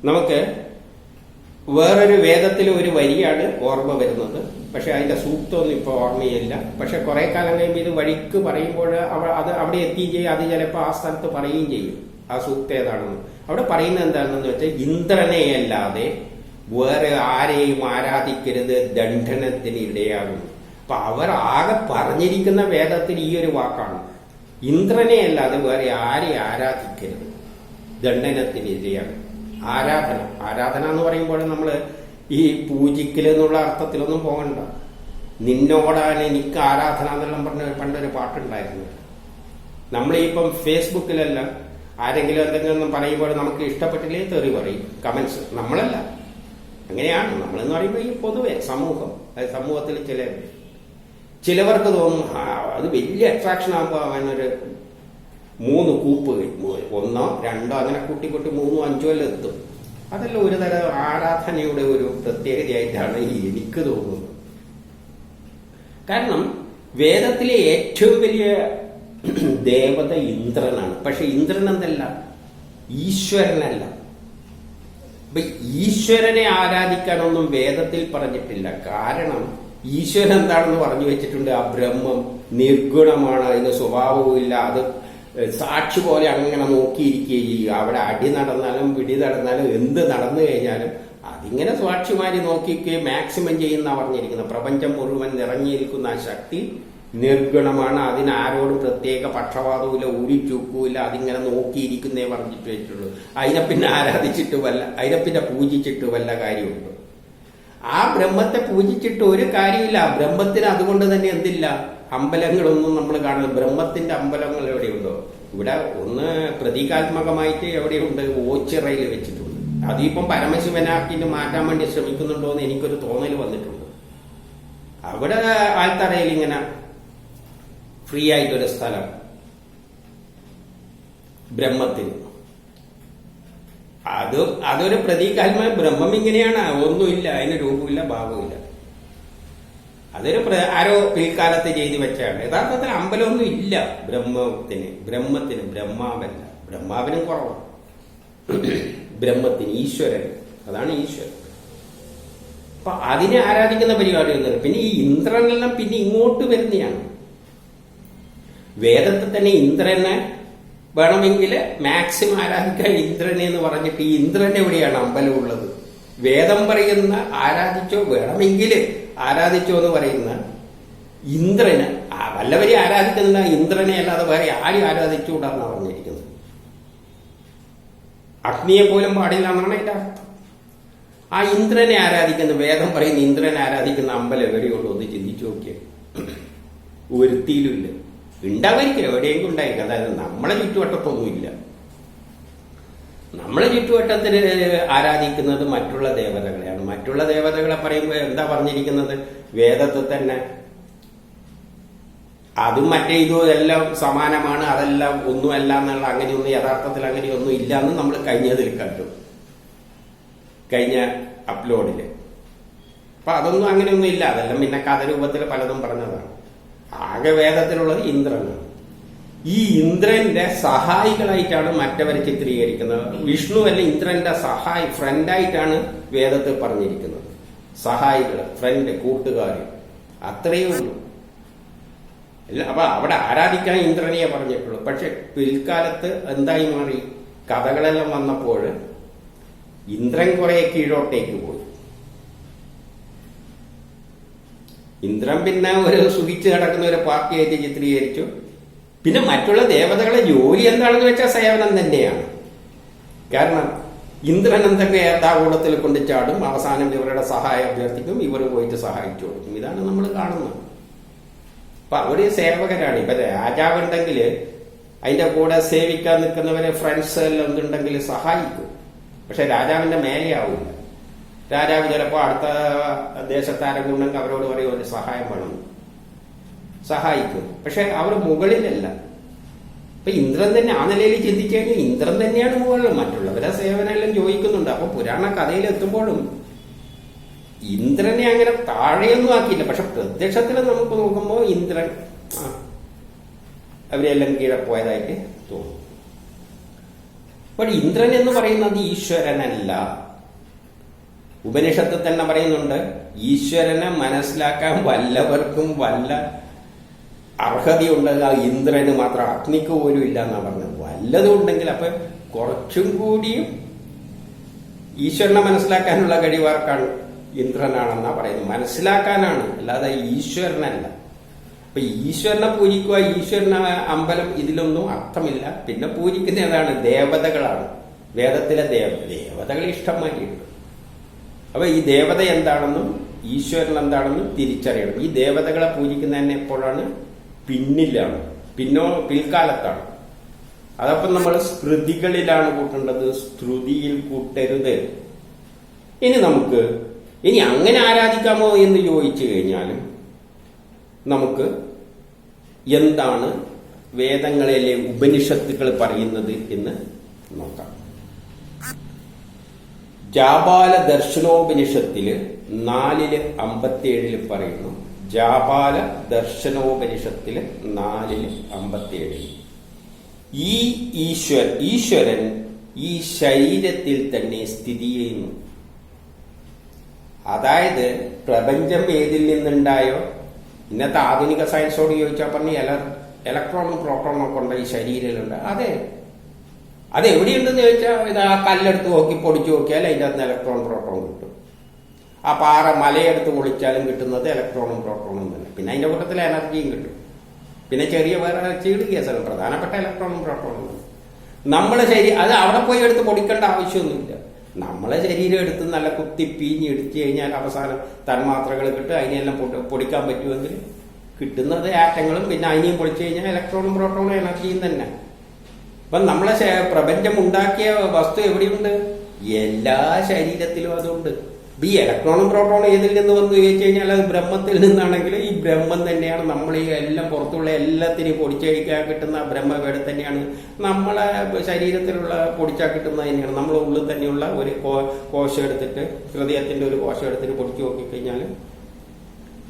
നമുക്ക് വേറൊരു വേദത്തിലെ ഒരു വരിയാണ് ഓർമ്മ വരുന്നത്. പക്ഷെ അതിന്റെ സൂക്തമൊന്നും ഇപ്പൊ ഓർമ്മയില്ല. പക്ഷെ കുറെ കാലം കഴിയുമ്പോൾ ഇത് വഴിക്ക് പറയുമ്പോൾ അത് അവിടെ എത്തുകയും ചെയ്യും. അത് ചിലപ്പോൾ ആ സ്ഥലത്ത് പറയുകയും ചെയ്യും ആ സൂക്തം ഏതാണെന്ന്. അവിടെ പറയുന്നത് എന്താണെന്ന് വെച്ചാൽ, ഇന്ദ്രനെയല്ലാതെ വേറെ ആരെയും ആരാധിക്കരുത്, ദണ്ഡനത്തിന് ഇടയാകുന്നു. അപ്പൊ അവർ ആകെ പറഞ്ഞിരിക്കുന്ന വേദത്തിൽ ഈ ഒരു വാക്കാണ്, ഇന്ദ്രനെ അല്ലാതെ വേറെ ആരെയും ആരാധിക്കരുത്, ദണ്ഡനത്തിന് ഇടയാകും. ആരാധന എന്ന് പറയുമ്പോൾ നമ്മൾ ഈ പൂജിക്കൽ എന്നുള്ള അർത്ഥത്തിലൊന്നും പോകണ്ട. നിന്നോടാണ് എനിക്ക് ആരാധന എന്നെല്ലാം പറഞ്ഞ പണ്ടൊരു പാട്ടുണ്ടായിരുന്നു. നമ്മളിപ്പം ഫേസ്ബുക്കിലെല്ലാം ആരെങ്കിലും എന്തെങ്കിലും പറയുമ്പോൾ നമുക്ക് ഇഷ്ടപ്പെട്ടില്ലേ തെറി പറയും, കമന്റ്സ്. നമ്മളല്ല, അങ്ങനെയാണ് നമ്മളെന്ന് പറയുമ്പോൾ ഈ പൊതുവെ സമൂഹത്തിൽ ചിലവർക്ക് തോന്നും അത് വലിയ അട്രാക്ഷൻ ആകുമ്പോൾ അവനൊരു 3 കൂപ്പ്, 1 2 അങ്ങനെ കൂട്ടി 3 5 എല്ലാം എത്തും. അതെല്ലാം ഒരു തരം ആരാധനയുടെ ഒരു പ്രത്യേകതയായിട്ടാണ് എനിക്ക് തോന്നുന്നത്. കാരണം വേദത്തിലെ ഏറ്റവും വലിയ ദേവത ഇന്ദ്രനാണ്. പക്ഷെ ഇന്ദ്രൻ എന്തല്ല, ഈശ്വരനല്ല. അപ്പൊ ഈശ്വരനെ ആരാധിക്കാനൊന്നും വേദത്തിൽ പറഞ്ഞിട്ടില്ല. കാരണം ഈശ്വരൻ എന്താണെന്ന് പറഞ്ഞു വെച്ചിട്ടുണ്ട്, ആ ബ്രഹ്മം നിർഗുണമാണ്, അതിന് സ്വഭാവവും ഇല്ല, അത് സാക്ഷി പോലെ അങ്ങനെ നോക്കിയിരിക്കുകയും ചെയ്യുക. അവിടെ അടി നടന്നാലും പിടി നടന്നാലും എന്ത് നടന്നു കഴിഞ്ഞാലും അതിങ്ങനെ സാക്ഷിമാരി നോക്കിക്കുകയും മാക്സിമം ചെയ്യുന്ന പറഞ്ഞിരിക്കുന്നത്. പ്രപഞ്ചം മുഴുവൻ നിറഞ്ഞിരിക്കുന്ന ആ ശക്തി നിർഗുണമാണ്, അതിന് ആരോടും പ്രത്യേക പക്ഷപാതവുമില്ല, ഉരിച്ചൂക്കുമില്ല, അതിങ്ങനെ നോക്കിയിരിക്കുന്നേ പറഞ്ഞിട്ട് വെച്ചുള്ളൂ. അതിനെ പിന്നെ ആരാധിച്ചിട്ട് അതിനെ പിന്നെ പൂജിച്ചിട്ട് വല്ല കാര്യമുണ്ട്? ആ ബ്രഹ്മത്തെ പൂജിച്ചിട്ട് ഒരു കാര്യമില്ല. ബ്രഹ്മത്തിന് അതുകൊണ്ട് തന്നെ എന്തില്ല, അമ്പലങ്ങളൊന്നും നമ്മൾ കാണുന്നത്. ബ്രഹ്മത്തിന്റെ അമ്പലങ്ങൾ എവിടെയുണ്ടോ? ഇവിടെ ഒന്ന് പ്രതീകാത്മകമായിട്ട് എവിടെയുണ്ട്, ഓച്ചിറയിൽ വെച്ചിട്ടുണ്ട്. അതിപ്പം പരമശിവനാക്കിട്ട് മാറ്റാൻ വേണ്ടി ശ്രമിക്കുന്നുണ്ടോ എന്ന് എനിക്കൊരു തോന്നൽ വന്നിട്ടുണ്ട്. അവിടെ ആൽത്തറയിൽ ഇങ്ങനെ ഫ്രീ ആയിട്ടൊരു സ്ഥലം ബ്രഹ്മത്തിന്, അതൊരു പ്രതീകാത്മക. ബ്രഹ്മം ഇങ്ങനെയാണ്, ഒന്നുമില്ല, അതിന് രൂപമില്ല, ഭാവമില്ല. അതൊരു ആരോ പിൽക്കാലത്ത് ചെയ്തു വെച്ചാണ്. യഥാർത്ഥത്തിൽ അമ്പലമൊന്നും ഇല്ല ബ്രഹ്മത്തിന് ബ്രഹ്മാവല്ല, ബ്രഹ്മാവിനും കുറവാണ്. ബ്രഹ്മത്തിന് ഈശ്വരൻ, അതാണ് ഈശ്വരൻ. അപ്പൊ അതിനെ ആരാധിക്കുന്ന പരിപാടിയൊന്നുമില്ല. പിന്നെ ഈ ഇന്ദ്രനെല്ലാം പിന്നെ ഇങ്ങോട്ട് വരുന്നതാണ്. വേദത്തിൽ തന്നെ ഇന്ദ്രനെ വേണമെങ്കിൽ മാക്സിമം ആരാധിക്കാൻ ഇന്ദ്രനെ എന്ന് പറഞ്ഞിട്ട്, ഈ ഇന്ദ്രൻ എവിടെയാണ് അമ്പലമുള്ളത്? വേദം പറയുന്ന ആരാധിച്ചോ, വേണമെങ്കിൽ ആരാധിച്ചോ എന്ന് പറയുന്ന ഇന്ദ്രന്, വല്ലവരെയും ആരാധിക്കുന്നില്ല, ഇന്ദ്രനെ അല്ലാതെ വേറെ ആരും ആരാധിച്ചുകൂടാന്നാണ് പറഞ്ഞിരിക്കുന്നത്. അഗ്നിയെ പോലും പാടില്ല എന്നാണ് അതിന്റെ അർത്ഥം. ആ ഇന്ദ്രനെ ആരാധിക്കുന്ന, വേദം പറയുന്ന ഇന്ദ്രനെ ആരാധിക്കുന്ന അമ്പലം എവിടെയുള്ളൂ ഒന്ന് ചിന്തിച്ചു നോക്കിയാൽ ഒരുത്തിയിലുമില്ല. ഉണ്ടാവായിരിക്കും, എവിടെയെങ്കിലും ഉണ്ടായിരിക്കും. അതായത് നമ്മളെ ചുറ്റുവട്ടത്തൊന്നുമില്ല. നമ്മളെ ചുറ്റുവട്ടത്തിൽ ആരാധിക്കുന്നത് മറ്റുള്ള ദേവതകളെയാണ്. മറ്റുള്ള ദേവതകളെ പറയുമ്പോൾ എന്താ പറഞ്ഞിരിക്കുന്നത്? വേദത്തിൽ തന്നെ അതും മറ്റേ ഇതും എല്ലാം സമാനമാണ്, അതെല്ലാം ഒന്നുമല്ല എന്നുള്ള, അങ്ങനെയൊന്നും യഥാർത്ഥത്തിൽ അങ്ങനെയൊന്നും ഇല്ല എന്ന് നമ്മൾ കഴിഞ്ഞതിൽ കണ്ടു, കഴിഞ്ഞ അപ്ലോഡില്. അപ്പൊ അതൊന്നും അങ്ങനെയൊന്നും ഇല്ല. അതെല്ലാം പിന്നെ കഥരൂപത്തിൽ പലതും പറഞ്ഞതാണ്. ആകെ വേദത്തിലുള്ളത് ഇന്ദ്രനാണ്. ഈ ഇന്ദ്രന്റെ സഹായികളായിട്ടാണ് മറ്റവരെ ചിത്രീകരിക്കുന്നത്. വിഷ്ണു അല്ല ഇന്ദ്രന്റെ ഫ്രണ്ടായിട്ടാണ് വേദത്തിൽ പറഞ്ഞിരിക്കുന്നത്. സഹായികൾ, ഫ്രണ്ട്, കൂട്ടുകാർ, അത്രയേ ഉള്ളൂ. അപ്പൊ അവിടെ ആരാധിക്കാൻ ഇന്ദ്രനെയെ പറഞ്ഞിട്ടുള്ളൂ. പക്ഷെ പിൽക്കാലത്ത് എന്തായി മാറി? കഥകളെല്ലാം വന്നപ്പോൾ ഇന്ദ്രൻ കുറെ കീഴോട്ടേക്ക് പോയി. ഇന്ദ്രൻ പിന്നെ ഒരു സുഖിച്ച് നടക്കുന്ന ഒരു പാർട്ടിയായിട്ട് ചിത്രീകരിച്ചു. പിന്നെ മറ്റുള്ള ദേവതകളെ ജോലി എന്താണെന്ന് വെച്ചാൽ സേവനം തന്നെയാണ്. കാരണം ഇന്ദ്രൻ എന്തൊക്കെ ഏതാകൂടത്തിൽ കൊണ്ട് ചാടും, അവസാനം ഇവരുടെ സഹായം അഭ്യർത്ഥിക്കും, ഇവർ പോയിട്ട് സഹായിച്ചു കൊടുക്കും. ഇതാണ് നമ്മൾ കാണുന്നത്. അപ്പൊ അവര് സേവകരാണ്. ഇപ്പൊ രാജാവുണ്ടെങ്കിൽ അതിന്റെ കൂടെ സേവിക്കാൻ നിൽക്കുന്നവരെ ഫ്രണ്ട്സ് എല്ലാം എന്തുണ്ടെങ്കിൽ സഹായിക്കും. പക്ഷെ രാജാവിന്റെ മേലെയാവില്ല. രാജാവ് ചിലപ്പോൾ അടുത്ത ദേശത്താരെങ്കിലും ഉണ്ടെങ്കിൽ അവരോട് പറയും ഒരു സഹായം വേണം, സഹായിക്കും. പക്ഷെ അവർ മുകളിലല്ല. ഇപ്പൊ ഇന്ദ്രൻ തന്നെ ആ നിലയിൽ ചിന്തിച്ചു കഴിഞ്ഞാൽ ഇന്ദ്രൻ തന്നെയാണ് മുകളിൽ. മറ്റുള്ളവരെ സേവനെല്ലാം ചോദിക്കുന്നുണ്ട്. അപ്പൊ പുരാണ കഥയിൽ എത്തുമ്പോഴും ഇന്ദ്രനെ അങ്ങനെ താഴെയൊന്നും ആക്കിയില്ല. പക്ഷെ പ്രത്യക്ഷത്തിൽ നമുക്ക് നോക്കുമ്പോൾ ഇന്ദ്രൻ അവരെല്ലാം കീഴെ പോയതായിട്ട് തോന്നും. അപ്പോൾ ഇന്ദ്രൻ എന്ന് പറയുന്നത് ഈശ്വരനല്ല. ഉപനിഷത്ത് തന്നെ പറയുന്നുണ്ട്, ഈശ്വരനെ മനസ്സിലാക്കാൻ വല്ലവർക്കും വല്ല അർഹതയുണ്ടെങ്കിൽ ആ ഇന്ദ്രന് മാത്രം, അഗ്നിക്ക് പോലും ഇല്ല എന്നാ പറഞ്ഞത്. വല്ലതും ഉണ്ടെങ്കിൽ അപ്പൊ കുറച്ചും കൂടിയും ഈശ്വരനെ മനസ്സിലാക്കാനുള്ള കഴിവാർക്കാണ്, ഇന്ദ്രനാണെന്നാ പറയുന്നത്. മനസ്സിലാക്കാനാണ്, അല്ലാതെ ഈശ്വരനല്ല. അപ്പൊ ഈശ്വരനെ പൂജിക്കുക, ഈശ്വരനെ അമ്പലം, ഇതിലൊന്നും അർത്ഥമില്ല. പിന്നെ പൂജിക്കുന്ന ഏതാണ്? ദേവതകളാണ്. വേദത്തിലെ ദേവതകൾ ഇഷ്ടംമാരിയുണ്ട്. അപ്പൊ ഈ ദേവത എന്താണെന്നും ഈശ്വരൻ എന്താണെന്നും തിരിച്ചറിയണം. ഈ ദേവതകളെ പൂജിക്കുന്നതന്നെ എപ്പോഴാണ്? പിന്നിലാണ്, പിൽക്കാലത്താണ്. അതപ്പം നമ്മൾ സ്മൃതികളിലാണ് കൂട്ടേണ്ടത്, ശ്രുതിയിൽ കൂട്ടരുത്. ഇനി അങ്ങനെ ആരാധിക്കാമോ എന്ന് ചോദിച്ചു കഴിഞ്ഞാലും നമുക്ക് എന്താണ് വേദങ്ങളിലെ ഉപനിഷത്തുകൾ പറയുന്നത് എന്ന് നോക്കാം. ജാപാല ദർശനോപനിഷത്തില് 4:57 പറയുന്നു. ജാപാല ദർശനോപനിഷത്തില് 4:57 ഈ ഈശ്വരൻ ഈ ശരീരത്തിൽ തന്നെ സ്ഥിതി ചെയ്യുന്നു. അതായത് പ്രപഞ്ചം ഏതിൽ നിന്നുണ്ടായോ? ഇന്നത്തെ ആധുനിക സയൻസോട് ചോദിച്ചാൽ പറഞ്ഞ് ഇലക്ട്രോണും പ്രോട്ടോണും ഒക്കെ ഉണ്ട് ഈ ശരീരത്തിലുണ്ട്. അതെവിടെയുണ്ടെന്ന് ചോദിച്ചാൽ ഇത് ആ കല്ലെടുത്ത് നോക്കി പൊടിച്ചു നോക്കിയാൽ അതിൻ്റെ അകത്ത് ഇലക്ട്രോൺ പ്രോട്ടോൺ കിട്ടും. ആ മലയെടുത്ത് പൊളിച്ചാലും കിട്ടുന്നത് ഇലക്ട്രോണും പ്രോട്ടോണും തന്നെ. പിന്നെ അതിന്റെ കൂട്ടത്തിൽ എനർജിയും കിട്ടും. പിന്നെ ചെറിയ വേറെ ചീട് കേസാണ്, പ്രധാനപ്പെട്ട ഇലക്ട്രോണും പ്രോട്ടോണും. അത് അവിടെ പോയി എടുത്ത് പൊടിക്കേണ്ട ആവശ്യമൊന്നുമില്ല. നമ്മളെ ശരീരം എടുത്ത് നല്ല കുത്തി പീഞ്ഞ് എടുത്തു കഴിഞ്ഞാൽ അവസാനം തന്മാത്രകൾ കിട്ടും. അതിനെല്ലാം പൊടിക്കാൻ പറ്റുമെങ്കിൽ കിട്ടുന്നത് ആറ്റങ്ങളും, പിന്നെ അതിനെയും പൊളിച്ചു കഴിഞ്ഞാൽ ഇലക്ട്രോണും പ്രോട്ടോണും എനർജിയും തന്നെ. അപ്പൊ നമ്മളെ പ്രപഞ്ചം ഉണ്ടാക്കിയ വസ്തു എവിടെയുണ്ട്? എല്ലാ ശരീരത്തിലും അതുണ്ട്. ഈ ഇലക്ട്രോണും പ്രോട്ടോണും ഏതിൽ നിന്ന് വന്ന് ചോദിച്ചു കഴിഞ്ഞാൽ അത് ബ്രഹ്മത്തിൽ നിന്നാണെങ്കിൽ ഈ ബ്രഹ്മം തന്നെയാണ്. നമ്മൾ ഈ എല്ലാം പുറത്തുള്ള എല്ലാത്തിനെയും പൊടിച്ചഴിക്കാൻ കിട്ടുന്ന ബ്രഹ്മവേട് തന്നെയാണ് നമ്മളെ ശരീരത്തിലുള്ള പൊടിച്ചാൽ കിട്ടുന്നത് തന്നെയാണ്. നമ്മളെ ഉള്ളിൽ തന്നെയുള്ള ഒരു കോശം എടുത്തിട്ട്, ഹൃദയത്തിന്റെ ഒരു കോശം എടുത്തിട്ട് പൊടിച്ചു നോക്കിക്കഴിഞ്ഞാൽ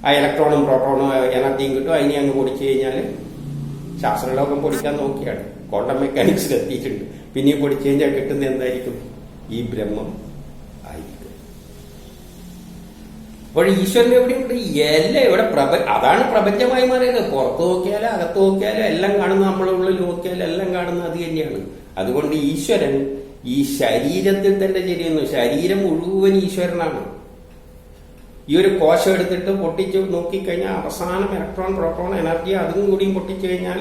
ആ ഇലക്ട്രോണും പ്രോട്ടോണും എനർജിയും കിട്ടും. അതിനെ അങ്ങ് പൊടിച്ചു കഴിഞ്ഞാൽ ശാസ്ത്രലോകം പൊടിക്കാൻ നോക്കിയാണ്, ക്വാണ്ടം മെക്കാനിക്സിൽ എത്തിയിട്ടുണ്ട്. പിന്നെ പൊടിച്ചു കഴിഞ്ഞാൽ കിട്ടുന്ന എന്തായിരിക്കും? ഈ ബ്രഹ്മം ആയിരിക്കും. അപ്പോൾ ഈശ്വരൻ എവിടെയുണ്ട്? എല്ലാം ഇവിടെ അതാണ് പ്രപഞ്ചമായി മാറിയത്. പുറത്ത് നോക്കിയാലും അകത്ത് നോക്കിയാലും എല്ലാം കാണുന്ന, നമ്മളെ ഉള്ളിൽ നോക്കിയാലും എല്ലാം കാണുന്ന അത് തന്നെയാണ്. അതുകൊണ്ട് ഈശ്വരൻ ഈ ശരീരത്തിൽ തന്നെ ചെയ്യുന്നു. ശരീരം മുഴുവൻ ഈശ്വരനാണ്. ഈ ഒരു കോശം എടുത്തിട്ട് പൊട്ടിച്ച് നോക്കിക്കഴിഞ്ഞാൽ അവസാനം ഇലക്ട്രോൺ പ്രോട്ടോൺ എനർജി അതും കൂടിയും പൊട്ടിച്ചു കഴിഞ്ഞാൽ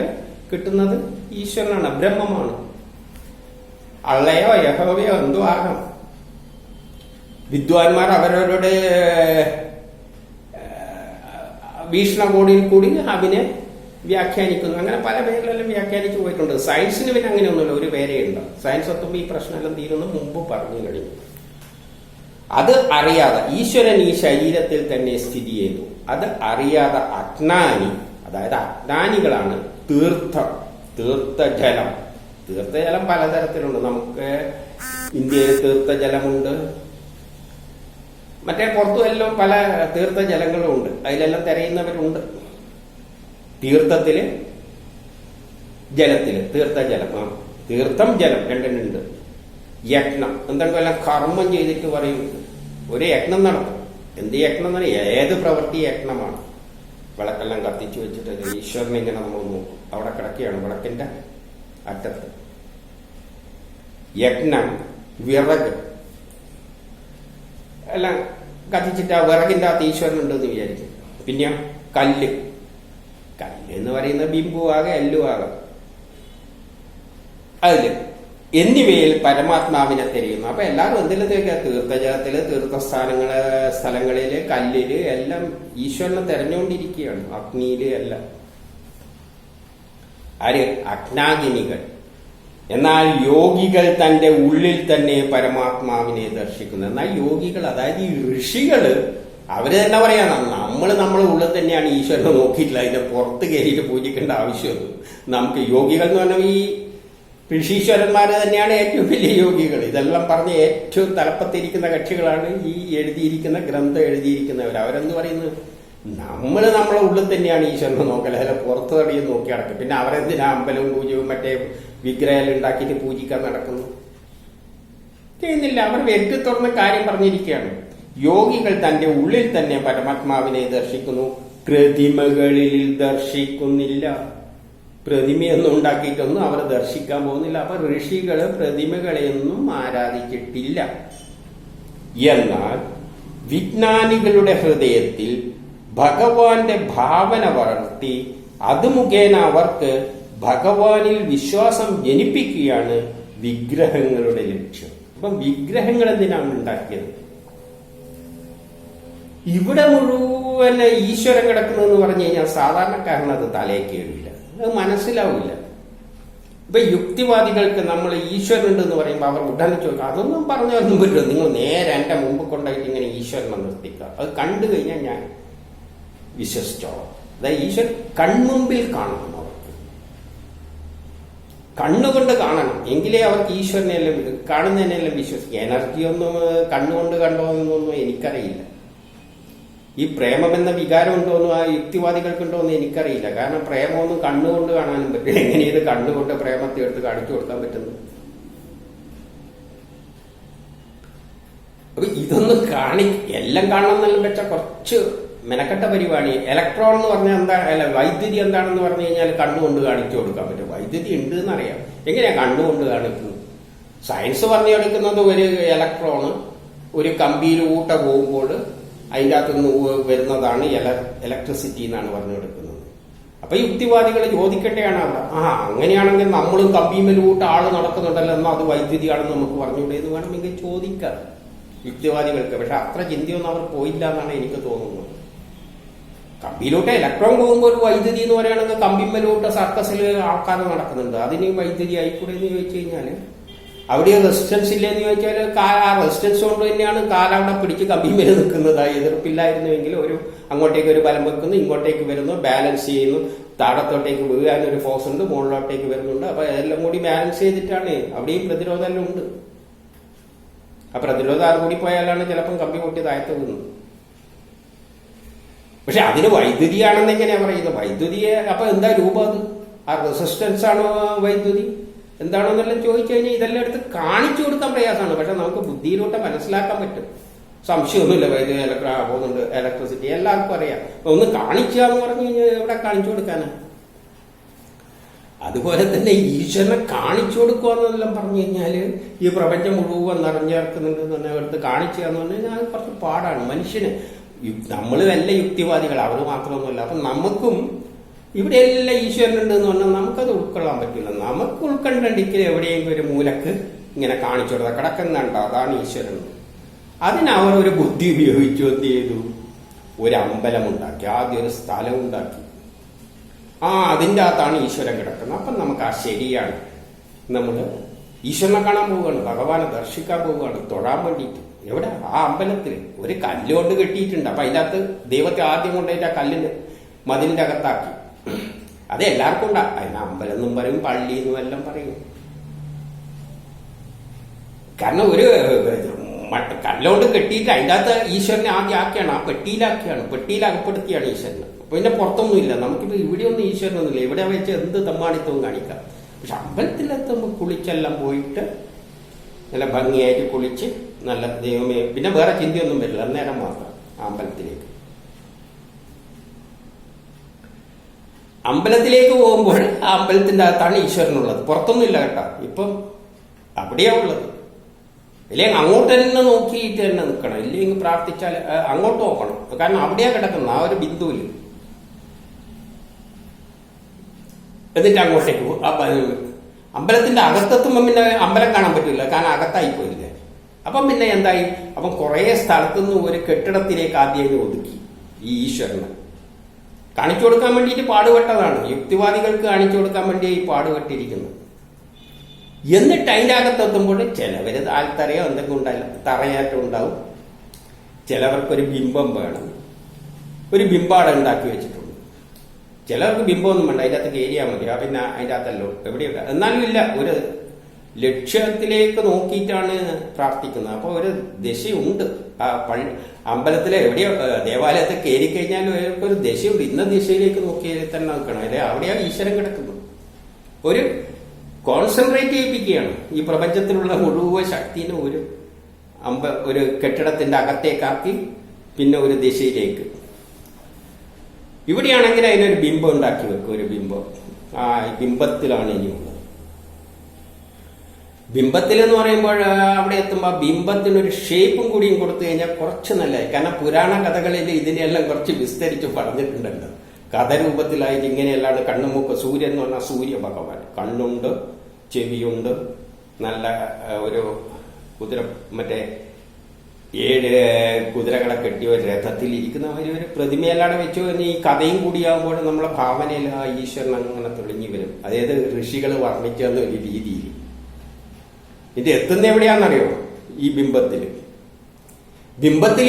കിട്ടുന്നത് ഈശ്വരനാണ്, ബ്രഹ്മമാണ്. അള്ളയോ യഹോവയോ എന്തോ ആകാം. വിദ്വാൻമാർ അവരവരുടെ വീക്ഷണകോണിൽ കൂടി അതിനെ വ്യാഖ്യാനിക്കുന്നു. അങ്ങനെ പല പേരിലെല്ലാം വ്യാഖ്യാനിച്ചു പോയിട്ടുണ്ട്. സയൻസിന് പിന്നെ അങ്ങനെയൊന്നുമില്ല, ഒരു പേരേ ഉണ്ട്. സയൻസ് എത്തുമ്പോൾ ഈ പ്രശ്നമെല്ലാം തീരുന്ന മുമ്പ് പറഞ്ഞു കഴിഞ്ഞു. അത് അറിയാതെ ഈശ്വരൻ ഈ ശരീരത്തിൽ തന്നെ സ്ഥിതി ചെയ്തു. അത് അറിയാതെ അജ്ഞാനി, അതായത് അജ്ഞാനികളാണ് തീർത്ഥജലം. തീർത്ഥജലം പലതരത്തിലുണ്ട്. നമുക്ക് ഇന്ത്യയിൽ തീർത്ഥജലമുണ്ട്, മറ്റേ പുറത്തുമെല്ലാം പല തീർത്ഥജലങ്ങളും ഉണ്ട്. അതിലെല്ലാം തിരയുന്നവരുണ്ട്. തീർത്ഥത്തില് ജലത്തില് തീർത്ഥജലം, തീർത്ഥം ജലം രണ്ടിനുണ്ട്. യജ്ഞം എന്തെങ്കിലും എല്ലാം കർമ്മം ചെയ്തിട്ട് പറയും ഒരു യജ്ഞം നടത്തും. എന്ത് യജ്ഞം എന്ന് പറഞ്ഞാൽ ഏത് പ്രവൃത്തി യജ്ഞമാണ്. വിളക്കെല്ലാം കത്തിച്ചു വെച്ചിട്ട് ഈശ്വരനെ ഇങ്ങനെ നമ്മൾ നോക്കും. അവിടെ കിടക്കുകയാണ് വിളക്കിന്റെ അറ്റത്ത്. യജ്ഞം, വിറക് എല്ലാം കത്തിച്ചിട്ട് ആ വിറകിന്റെ അകത്ത് ഈശ്വരൻ ഉണ്ടെന്ന് വിചാരിക്കും. പിന്നെ കല്ല് എന്ന് പറയുന്ന ബിംബുവാകെ എല്ലുവാകാം. അതില് എന്നിവയിൽ പരമാത്മാവിനെ തിരയുന്നു. അപ്പൊ എല്ലാവരും എന്തെങ്കിലും തീർത്ഥജലത്തില്, സ്ഥലങ്ങളില്, കല്ലില് എല്ലാം ഈശ്വരനെ തെരഞ്ഞുകൊണ്ടിരിക്കുകയാണ്. അഗ്നിയില് എല്ലാം. ആര്? അജ്ഞാഗിനികൾ. എന്നാൽ യോഗികൾ തന്റെ ഉള്ളിൽ തന്നെ പരമാത്മാവിനെ ദർശിക്കുന്നു. എന്നാൽ യോഗികൾ, അതായത് ഈ ഋഷികള്, അവര് തന്നെ പറയാം, നമ്മളെ ഉള്ളിൽ തന്നെയാണ് ഈശ്വരനെ നോക്കിയിട്ടില്ല, അതിന്റെ പുറത്ത് കയറിയിട്ട് പൂജിക്കേണ്ട ആവശ്യമൊന്നും നമുക്ക്. യോഗികൾ എന്ന് പറഞ്ഞാൽ ഈ ഋഷീശ്വരന്മാര് തന്നെയാണ് ഏറ്റവും വലിയ യോഗികൾ. ഇതെല്ലാം പറഞ്ഞ് ഏറ്റവും തലപ്പത്തിരിക്കുന്ന കക്ഷികളാണ് ഈ എഴുതിയിരിക്കുന്ന ഗ്രന്ഥം എഴുതിയിരിക്കുന്നവർ. അവരെന്ന് പറയുന്നത് നമ്മളെ ഉള്ളിൽ തന്നെയാണ് ഈശ്വരനെ നോക്കല്, അല്ല പുറത്ത് തടിയും നോക്കി നടക്കും. പിന്നെ അവരെന്തിനാ അമ്പലവും പൂജയും മറ്റേ വിഗ്രഹം ഉണ്ടാക്കിയിട്ട് പൂജിക്കാൻ നടക്കുന്നു? ചെയ്യുന്നില്ല. അവർ വെറുതെ തുറന്ന കാര്യം പറഞ്ഞിരിക്കുകയാണ്. യോഗികൾ തന്റെ ഉള്ളിൽ തന്നെ പരമാത്മാവിനെ ദർശിക്കുന്നു, പ്രതിമകളിൽ ദർശിക്കുന്നില്ല. പ്രതിമയൊന്നും ഉണ്ടാക്കിയിട്ടൊന്നും അവർ ദർശിക്കാൻ പോകുന്നില്ല. അപ്പൊ ഋഷികള് പ്രതിമകളെയൊന്നും ആരാധിച്ചിട്ടില്ല. എന്നാൽ വിജ്ഞാനികളുടെ ഹൃദയത്തിൽ ഭഗവാന്റെ ഭാവന വളർത്തി അത് മുഖേന അവർക്ക് ഭഗവാനിൽ വിശ്വാസം ജനിപ്പിക്കുകയാണ് വിഗ്രഹങ്ങളുടെ ലക്ഷ്യം. അപ്പം വിഗ്രഹങ്ങൾ എന്തിനാണ് ഉണ്ടാക്കിയത്? ഇവിടെ മുഴുവൻ ഈശ്വരൻ കിടക്കുന്നതെന്ന് പറഞ്ഞു കഴിഞ്ഞാൽ സാധാരണക്കാരന് അത് തലേ കയറില്ല, അത് മനസ്സിലാവില്ല. ഇപ്പൊ യുക്തിവാദികൾക്ക് നമ്മൾ ഈശ്വരൻ ഉണ്ടെന്ന് പറയുമ്പോൾ അവർ ഉടനെ ചോദിക്കും, അതൊന്നും പറഞ്ഞൊന്നും പറ്റില്ല, നിങ്ങൾ നേരെ എന്റെ മുമ്പ് കൊണ്ടായിട്ട് ഇങ്ങനെ ഈശ്വരനെ നിർത്തിക്കുക, അത് കണ്ടു കഴിഞ്ഞാൽ ഞാൻ വിശ്വസിച്ചോളാം. അതായത് ഈശ്വരൻ കൺമുമ്പിൽ കാണണം, അവർക്ക് കണ്ണുകൊണ്ട് കാണണം, എങ്കിലേ അവർക്ക് ഈശ്വരനെല്ലാം കാണുന്നതിനെല്ലാം വിശ്വസിക്കുക. എനർജിയൊന്നും കണ്ണുകൊണ്ട് കണ്ടോ എന്നൊന്നും എനിക്കറിയില്ല. ഈ പ്രേമം എന്ന വികാരം ഉണ്ടോന്നും ആ യുക്തിവാദികൾക്കുണ്ടോ എന്ന് എനിക്കറിയില്ല. കാരണം പ്രേമമൊന്നും കണ്ണുകൊണ്ട് കാണാനും പറ്റില്ല. എങ്ങനെ ഇത് കണ്ണുകൊണ്ട് പ്രേമത്തെ എടുത്ത് കാണിച്ചു കൊടുക്കാൻ പറ്റുന്നു? അപ്പൊ ഇതൊന്നും എല്ലാം കാണണം എന്നെല്ലാം വെച്ചാൽ കുറച്ച് മെനക്കെട്ട പരിപാടി. ഇലക്ട്രോൺ എന്ന് പറഞ്ഞാൽ എന്താ, അല്ല വൈദ്യുതി എന്താണെന്ന് പറഞ്ഞു കഴിഞ്ഞാൽ കണ്ണുകൊണ്ട് കാണിച്ചു കൊടുക്കാൻ പറ്റും. വൈദ്യുതി ഉണ്ട് എന്നറിയാം, എങ്ങനെയാ കണ്ണുകൊണ്ട് കാണിക്കുന്നത്? സയൻസ് പറഞ്ഞു കൊടുക്കുന്നത് ഒരു ഇലക്ട്രോണ് ഒരു കമ്പിയിൽ ഊട്ട പോകുമ്പോൾ അതിൻ്റെ അകത്തുനിന്ന് വരുന്നതാണ് ഇലക്ട്രിസിറ്റി എന്നാണ് പറഞ്ഞു കൊടുക്കുന്നത്. അപ്പൊ യുക്തിവാദികൾ ചോദിക്കേണ്ടതാണ് അവിടെ, അങ്ങനെയാണെങ്കിൽ നമ്മളും കമ്പിമേലൂട്ട് ആള് നടക്കുന്നുണ്ടല്ലോ, എന്നാൽ അത് വൈദ്യുതിയാണെന്ന് നമുക്ക് പറഞ്ഞുകൂടെ എന്ന് വേണമെങ്കിൽ ചോദിക്കാം യുക്തിവാദികൾക്ക്. പക്ഷെ അത്ര ചിന്തയൊന്നും അവർ പോയില്ല എന്നാണ് എനിക്ക് തോന്നുന്നത്. കമ്പിയിലോട്ട് ഇലക്ട്രോൺ പോകുമ്പോൾ ഒരു വൈദ്യുതി എന്ന് പറയുകയാണെങ്കിൽ കമ്പിമേലൂട്ട് സർക്കസിൽ ആൾക്കാർ നടക്കുന്നുണ്ട്, അതിന് വൈദ്യുതി ആയിക്കൂടെ എന്ന് ചോദിച്ചു കഴിഞ്ഞാൽ അവിടെ റെസിസ്റ്റൻസ് ഇല്ലെന്ന് ചോദിച്ചാൽ ആ റെസിസ്റ്റൻസ് കൊണ്ട് തന്നെയാണ് കാലവിടെ പിടിച്ച് കമ്പിമേൽ നിൽക്കുന്നത്. എതിർപ്പില്ലായിരുന്നുവെങ്കിൽ അങ്ങോട്ടേക്ക് ഒരു ബലം വെക്കുന്നു, ഇങ്ങോട്ടേക്ക് വരുന്നു, ബാലൻസ് ചെയ്യുന്നു, താഴത്തോട്ടേക്ക് വീഴാനൊരു ഫോഴ്സ് ഉണ്ട്, മുകളിലോട്ടേക്ക് വരുന്നുണ്ട്. അപ്പൊ അതെല്ലാം കൂടി ബാലൻസ് ചെയ്തിട്ടാണ്. അവിടെയും പ്രതിരോധം എല്ലാം ഉണ്ട്. ആ പ്രതിരോധം അത് കൂടി പോയാലാണ് ചിലപ്പം കമ്പി പൊട്ടി താഴത്ത് വീഴുന്നത്. പക്ഷെ അതിന് വൈദ്യുതിയാണെന്ന് എങ്ങനെയാ പറയുന്നത്? വൈദ്യുതിയെ അപ്പൊ എന്താ രൂപം? അത് ആ റെസിസ്റ്റൻസ് ആണോ വൈദ്യുതി എന്താണെന്നെല്ലാം ചോദിച്ചു കഴിഞ്ഞാൽ ഇതെല്ലാം എടുത്ത് കാണിച്ചു കൊടുക്കാൻ പ്രയാസമാണ്. പക്ഷെ നമുക്ക് ബുദ്ധിയിലോട്ട് മനസ്സിലാക്കാൻ പറ്റും, സംശയമൊന്നുമില്ല. വൈദ്യുതി പോകുന്നുണ്ട്, ഇലക്ട്രിസിറ്റി എല്ലാവർക്കും അറിയാം. ഒന്ന് കാണിക്കുക എന്ന് പറഞ്ഞു കഴിഞ്ഞാൽ എവിടെ കാണിച്ചു കൊടുക്കാനാ? അതുപോലെ തന്നെ ഈശ്വരനെ കാണിച്ചു കൊടുക്കുക എന്നെല്ലാം പറഞ്ഞു കഴിഞ്ഞാൽ ഈ പ്രപഞ്ചം മുഴുവൻ നിറഞ്ഞേർക്കുന്നുണ്ട് എന്ന് എടുത്ത് കാണിക്കുക എന്ന് പറഞ്ഞു കഴിഞ്ഞാൽ അത് കുറച്ച് പാടാണ്. മനുഷ്യന് നമ്മൾ വല്ല യുക്തിവാദികൾ, അവർ മാത്രമൊന്നുമല്ല. അപ്പൊ നമുക്കും ഇവിടെ എല്ലാം ഈശ്വരനുണ്ട് എന്ന് പറഞ്ഞാൽ നമുക്കത് ഉൾക്കൊള്ളാൻ പറ്റില്ല. നമുക്ക് ഉൾക്കൊണ്ടെങ്കിൽ എവിടെയെങ്കിലും ഒരു മൂലക്ക് ഇങ്ങനെ കാണിച്ചു കൊടുത്താൽ കിടക്കുന്നുണ്ടോ, അതാണ് ഈശ്വരൻ. അതിനവർ ഒരു ബുദ്ധി ഉപയോഗിച്ചു എന്ത് ചെയ്തു? ഒരു അമ്പലം ഉണ്ടാക്കി, ആദ്യം ഒരു സ്ഥലം ഉണ്ടാക്കി. അതിൻ്റെ അകത്താണ് ഈശ്വരൻ കിടക്കുന്നത്. അപ്പം നമുക്ക് ശരിയാണ്, നമ്മൾ ഈശ്വരനെ കാണാൻ പോവുകയാണ്, ഭഗവാനെ ദർശിക്കാൻ പോവുകയാണ്, തൊഴാൻ വേണ്ടിയിട്ട്. എവിടെ? ആ അമ്പലത്തിൽ ഒരു കല്ലുകൊണ്ട് കെട്ടിയിട്ടുണ്ട്. അപ്പൊ അതിൻ്റെ അകത്ത് ദൈവത്തെ ആദ്യം കൊണ്ടുപോയിട്ട് ആ കല്ലിന് മതിലിന്റെ അകത്താക്കി. അത് എല്ലാവർക്കും ഉണ്ടാ. അതിന് അമ്പലം എന്നും പറയും, പള്ളി എന്നും എല്ലാം പറയും. കാരണം ഒരു കല്ലുകൊണ്ട് കെട്ടിയിട്ട് അതിൻ്റെ അകത്ത് ഈശ്വരനെ ആദ്യം ആക്കിയാണ്, ആ പെട്ടിയിലാക്കിയാണ്, പെട്ടിയിൽ അകപ്പെടുത്തിയാണ് ഈശ്വരനെ. പിന്നെ പുറത്തൊന്നുമില്ല. നമുക്കിപ്പോ ഇവിടെയൊന്നും ഈശ്വരനൊന്നുമില്ല. ഇവിടെ വെച്ച് എന്ത് തമ്മാണിത്തവും കാണിക്കാം. പക്ഷെ അമ്പലത്തിലെത്തുമ്പോൾ കുളിച്ചെല്ലാം പോയിട്ട് നല്ല ഭംഗിയായിട്ട് കുളിച്ച് നല്ല ദൈവമേ, പിന്നെ വേറെ ചിന്തയൊന്നും വരില്ല, അന്നേരം മാത്രം അമ്പലത്തിലേക്ക് പോകുമ്പോൾ ആ അമ്പലത്തിന്റെ അകത്താണ് ഈശ്വരനുള്ളത്, പുറത്തൊന്നുമില്ല കേട്ടോ. ഇപ്പം അവിടെയാ ഉള്ളത്. ഇല്ലെങ്കിൽ അങ്ങോട്ട് തന്നെ നോക്കിയിട്ട് തന്നെ നിൽക്കണം, ഇല്ലെങ്കിൽ പ്രാർത്ഥിച്ചാൽ അങ്ങോട്ട് നോക്കണം. കാരണം അവിടെയാ കിടക്കുന്നത്, ആ ഒരു ബിന്ദുവിൽ. എന്നിട്ട് അങ്ങോട്ടേക്ക് അമ്പലത്തിന്റെ അകത്തെത്തുമ്പോൾ പിന്നെ അമ്പലം കാണാൻ പറ്റില്ല, കാരണം അകത്തായി പോയില്ലേ. അപ്പം പിന്നെ എന്തായി? അപ്പം കുറെ സ്ഥലത്തുനിന്ന് ഒരു കെട്ടിടത്തിലേക്ക് ആദ്യം ഒതുക്കി ഈ ഈശ്വരനെ. കാണിച്ചു കൊടുക്കാൻ വേണ്ടിയിട്ട് പാടുപെട്ടതാണ്, യുക്തിവാദികൾക്ക് കാണിച്ചു കൊടുക്കാൻ വേണ്ടി ഈ പാടുപെട്ടിരിക്കുന്നത്. എന്നിട്ട് അതിൻ്റെ അകത്തെത്തുമ്പോൾ ചിലവർ താൽത്തറയോ എന്തെങ്കിലും ഉണ്ടായില്ല, തറയാറ്റം ഉണ്ടാവും. ചിലവർക്കൊരു ബിംബം വേണം, ഒരു ബിംബാട ഉണ്ടാക്കി വെച്ചിട്ടുണ്ട്. ചിലർക്ക് ബിംബമൊന്നും വേണ്ട, അതിൻ്റെ അകത്ത് കയറിയാൽ മതി, പിന്നെ അതിൻ്റെ അകത്തല്ലോ എവിടെയൊക്കെ. എന്നാലും ഇല്ല, ഒരു ലക്ഷ്യത്തിലേക്ക് നോക്കിയിട്ടാണ് പ്രാർത്ഥിക്കുന്നത്. അപ്പോൾ ഒരു ദിശയുണ്ട്. ആ അമ്പലത്തിലെ എവിടെയോ ദേവാലയത്തിൽ കയറി കഴിഞ്ഞാൽ ഒരു ദിശയുണ്ട്. ഇന്ന ദിശയിലേക്ക് നോക്കിയാൽ തന്നെ നോക്കണം, അല്ലെ അവിടെയാണ് ഈശ്വരൻ കിടക്കുന്നത്. ഒരു കോൺസെൻട്രേറ്റ് ചെയ്യിപ്പിക്കുകയാണ് ഈ പ്രപഞ്ചത്തിലുള്ള മുഴുവൻ ശക്തിനെ ഒരു കെട്ടിടത്തിന്റെ അകത്തേക്കാക്കി പിന്നെ ഒരു ദിശയിലേക്ക്. ഇവിടെയാണെങ്കിൽ അതിനൊരു ബിംബം ഉണ്ടാക്കി വെക്കും, ഒരു ബിംബം. ആ ബിംബത്തിലാണ് ഇനിയുള്ളത്. ബിംബത്തിൽ എന്ന് പറയുമ്പോൾ അവിടെ എത്തുമ്പോൾ ബിംബത്തിനൊരു ഷേപ്പും കൂടിയും കൊടുത്തു കഴിഞ്ഞാൽ കുറച്ച് നല്ലതായി. കാരണം പുരാണ കഥകളിൽ ഇതിനെല്ലാം കുറച്ച് വിസ്തരിച്ച് പറഞ്ഞിട്ടുണ്ടല്ലോ. കഥരൂപത്തിലായിട്ട് ഇങ്ങനെയല്ലാണ്ട് കണ്ണുമൂക്ക്. സൂര്യൻ എന്ന് പറഞ്ഞാൽ സൂര്യ ഭഗവാൻ, കണ്ണുണ്ട്, ചെവിയുണ്ട്, നല്ല ഒരു കുതിര, മറ്റേ 7 കുതിരകളെ കെട്ടിയ ഒരു രഥത്തിൽ ഇരിക്കുന്ന ഒരു പ്രതിമയല്ലാതെ വെച്ചു കഴിഞ്ഞാൽ ഈ കഥയും കൂടിയാകുമ്പോൾ നമ്മളെ ഭാവനയിൽ ആ ഈശ്വരൻ അങ്ങനെ തെളിഞ്ഞു വരും. അതായത് ഋഷികൾ വർണ്ണിച്ചെന്ന ഒരു രീതിയിൽ. ഇത് എത്തുന്ന എവിടെയാണെന്നറിയോ? ഈ ബിംബത്തിൽ